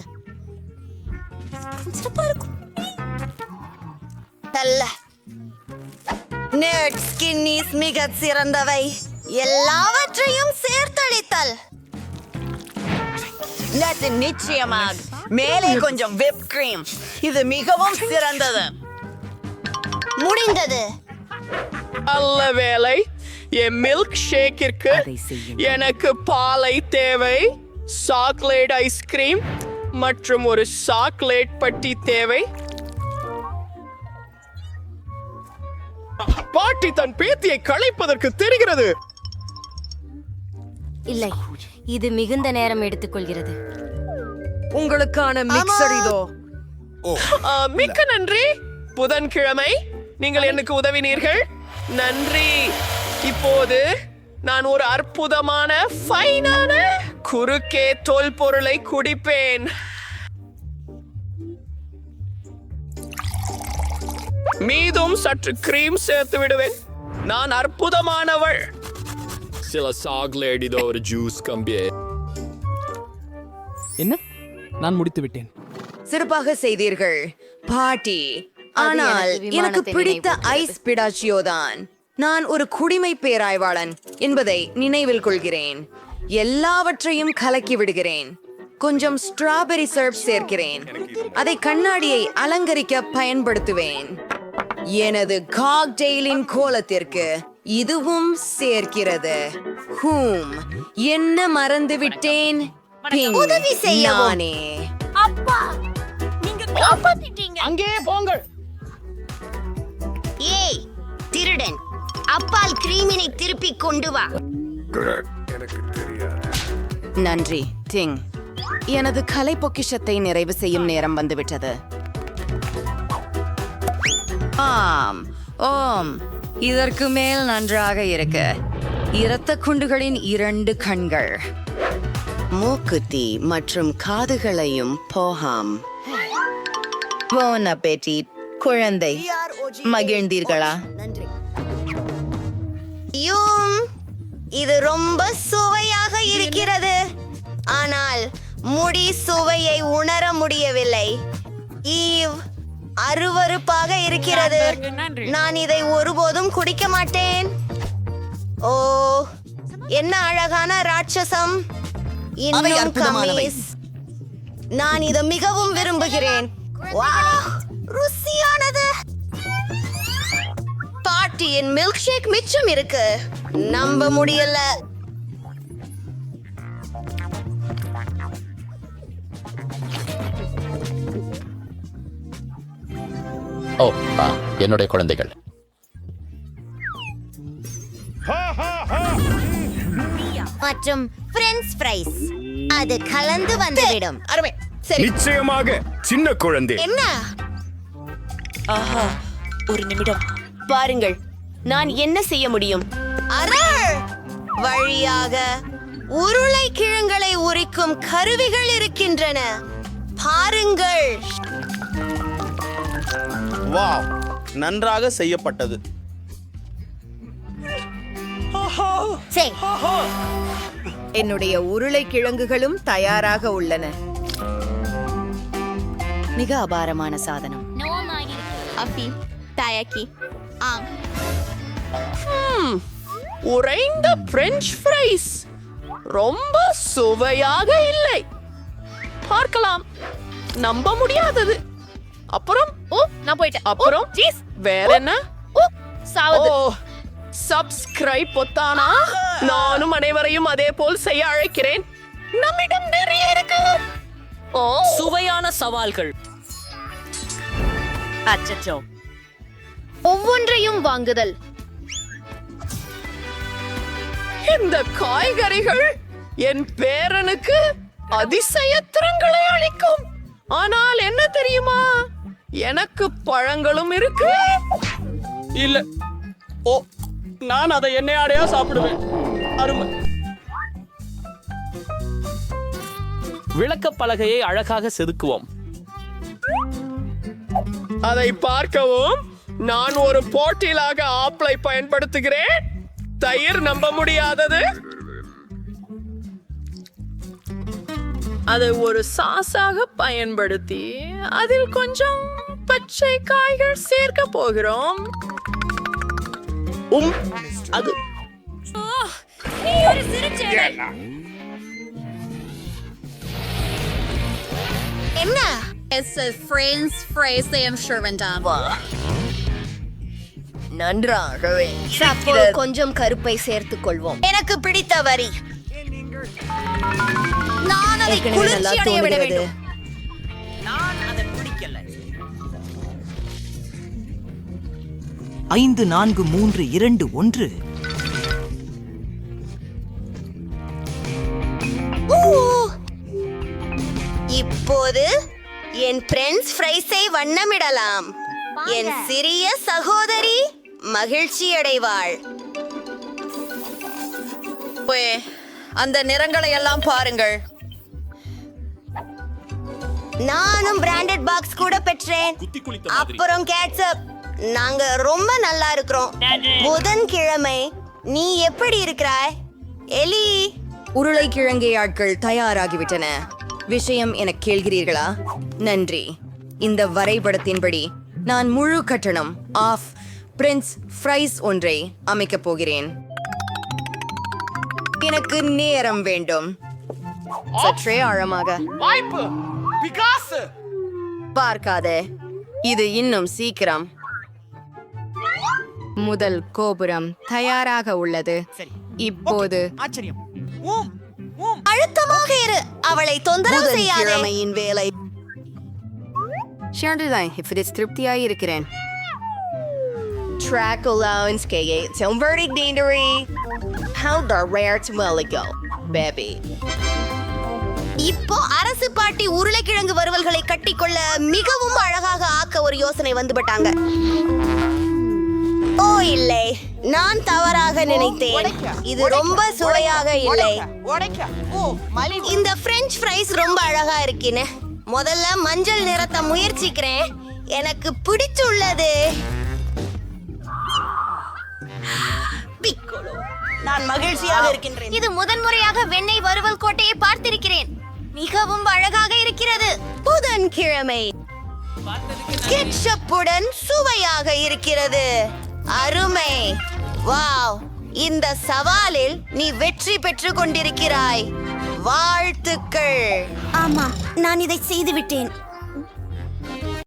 மிக சிறந்தவை. எல்லாவற்றையும் சேர்த்தளித்தல். நிச்சயமாக மேலே கொஞ்சம் whipped cream. இது மிகவும் சிறந்தது. முடிந்தது. நல்ல வேலை. என் மில்க் ஷேக்கிற்கு எனக்கு பாலை தேவை, சாக்லேட் ஐஸ்கிரீம் மற்றும் ஒரு சாக்லேட் பட்டி தேவை. பாட்டி தன் பேத்தியை களைப்பதற்கு தெரிகிறது. இல்லை, இது மிகுந்த நேரம் எடுத்துக்கொள்கிறது. உங்களுக்கான மிக்சர் இதோ. மிக்க நன்றி. புதன்கிழமை நீங்கள் எனக்கு உதவினீர்கள். நன்றி. இப்போது நான் ஒரு அற்புதமான ஃபைனான குறுக்கே தோல் பொருளை குடிப்பேன். மீதும் சற்று கிரீம் சேர்த்து விடுவேன். நான் அற்புதமானவள். சில சாக்லேட் இதோ ஒரு ஜூஸ் கம்பியே. என்ன? நான் முடித்து விட்டேன். சிறப்பாக செய்தீர்கள் பாட்டி. ஆனால் எனக்கு பிடித்த ஐஸ் பிடாச்சியோ தான். நான் ஒரு குடிமை பேராய்வாளன் என்பதை நினைவில் கொள்கிறேன். எல்லாவற்றையும் கலக்கி விடுகிறேன். கொஞ்சம் ஸ்ட்ராபெரி சிரப் சேர்க்கிறேன். அதை கண்ணாடியை அலங்கரிக்க பயன்படுத்துவேன். எனது காக்டெயிலின் கோலத்திற்கு இதுவும் சேர்க்கிறது. என்ன மறந்து விட்டேன்? உதவி செய்யவும். நானே. அப்பா, நீங்க காப்பாத்திட்டீங்க. அங்கே போங்கள். ஏய் திருடன், அப்பால் கிரீமினை திருப்பி கொண்டு வா. நன்றி டிங். எனது கலை பொக்கிஷத்தை நிறைவு செய்யும் நேரம் வந்துவிட்டது. ஆம், ஓம், இதற்கு மேல் நன்றாக இருக்கு. இரத்த குண்டுகளின் 2 கண்கள், மூக்குத்தி மற்றும் காதுகளையும் போகாம். போன் அப்பெட்டிட் குழந்தை. மகிழ்ந்தீர்களா? இது ரொம்ப சுவையாக இருக்கிறது. ஆனால் முடி சுவையை உணர முடியவில்லை. ஈவ், அருவருப்பாக இருக்கிறது. நான் இதை ஒருபோதும் குடிக்க மாட்டேன். ஓ, என்ன அழகான ராட்சசம். இன்னும் கமீஸ். நான் இதை மிகவும் விரும்புகிறேன். வாவ், ருசியானது. பாட்டியின் மில்க் ஷேக் மிச்சம் இருக்கு. நம்ப முடியல. ஓ, என்னுடைய குழந்தைகள். மற்றும் பிரெஞ்ச் ஃப்ரைஸ். அது கலந்து வந்துவிடும். அருமை. சரி. நிச்சயமாக சின்ன குழந்தை. என்ன? ஆஹா, ஒரு நிமிடம் பாருங்கள். நான் என்ன செய்ய முடியும்? அரர் வழியாக உருளைக்கிழங்களை உரிக்கும் கருவிகள் இருக்கின்றன. பாருங்கள். வாவ், நன்றாக செய்யப்பட்டது. என்னுடைய உருளைக்கிழங்குகளும் தயாராக உள்ளன. மிக அபாரமான சாதனம். அபி தயாக்கி. ஆம். உறைந்த பிரெஞ்ச் ஃப்ரைஸ் ரொம்ப சுவையாக இல்லை. பார்க்கலாம். நம்ப முடியாதது. அப்புறம் நான் போயிட்டேன். அப்புறம் வேற என்ன? சப்ஸ்கிரைப் பொத்தானா? நானும் அனைவரையும் அதே போல் செய்ய அழைக்கிறேன். நம்மிடம் நிறைய இருக்கு. சுவையான சவால்கள். அச்சச்சோ. ஒவ்வொன்றையும் வாங்குதல். இந்த காய்கறிகள் என் பேரனுக்கு அதிசய திறன்களை அளிக்கும். ஆனால் என்ன தெரியுமா? எனக்கு பழங்களும் இருக்கு. இல்ல. ஓ, நான் அதை எண்ணெயாடையா சாப்பிடுவேன். அருமை. விளக்கப் பலகையை அழகாக செதுக்குவோம். அதை பார்க்கவும் நான் ஒரு போட்டியிலாக ஆப்பிளை பயன்படுத்துகிறேன். தயிர் நம்ப முடியாதது. அதை ஒரு சாஸாக பயன்படுத்தி அதில் கொஞ்சம் பச்சை காய்கள் சேர்க்க போகிறோம். அது என்ன? Es ist French Fries, dem Schirmendam. நன்றாகவே கொஞ்சம் கருப்பை சேர்த்துக் கொள்வோம். எனக்கு பிடித்த வரி. நான் அதை குளிர்ச்சி அடைய விட வேண்டும். நான் அதை பிடிக்கல. 5 4 3 2 1. இப்போது என் பிரெஞ்ச் ஃப்ரைஸை வண்ணமிடலாம். என் சிறிய சகோதரி மகிழ்ச்சி அடைவாள். அந்த நிறங்களை எல்லாம் பாருங்கள். நானும் பிராண்டட் பாக்ஸ் கூட பெற்றேன். அப்புறம் கேட்சப். நாங்க ரொம்ப நல்லா இருக்கிறோம். புதன்கிழமை நீ எப்படி இருக்கிறாய் எலி? உருளைக்கிழங்கை ஆட்கள் தயாராகிவிட்டன. விஷயம் என கேள்கிறீர்களா? நன்றி. இந்த வரைபடத்தின்படி நான் முழு கட்டணம் ஆஃப் பிரின்ஸ் ஃப்ரைஸ் ஒன்றை அமைக்கப் போகிறேன். எனக்கு நேரம் வேண்டும். சற்றே ஆழமாக பார்க்காதே. இது இன்னும் சீக்கிரம். முதல் கோபுரம் தயாராக உள்ளது. இப்போது அழுத்தமாக இரு. அவளை தொந்தரவு செய்யாதே. கிழமையின் வேலை. திருப்தியாய் இருக்கிறேன். Track allowance KA. Don't verdict dangery. How the rare to go, baby. இப்போ அரசு பாட்டி உருளைக்கிழங்கு வறுவல்களை கட்டிக்கொள்ள மிகவும் அழகாக ஆக்க ஒரு யோசனை வந்துபட்டாங்க. ஓ இல்லை, நான் தவறாக நினைத்தேன். இது ரொம்ப சுவையாக இல்லை. இந்த பிரெஞ்ச் ஃப்ரைஸ் ரொம்ப அழகா இருக்குன்னு. முதல்ல மஞ்சள் நிறத்தை முயற்சிக்கிறேன். எனக்கு பிடிச்சுள்ளது. நான் மகிழ்ச்சியாக இருக்கின்றேன். இது முதன்முறையாக வெண்ணெய் வறுவல் கோட்டையை பார்த்திருக்கிறேன். மிகவும் அழகாக இருக்கிறது. புதன்கிழமை கெட்சப்புடன் சுவையாக இருக்கிறது. அருமை. வாவ், இந்த சவாலில் நீ வெற்றி பெற்றுக் கொண்டிருக்கிறாய். வாழ்த்துக்கள். ஆமாம், நான் இதை செய்து விட்டேன்.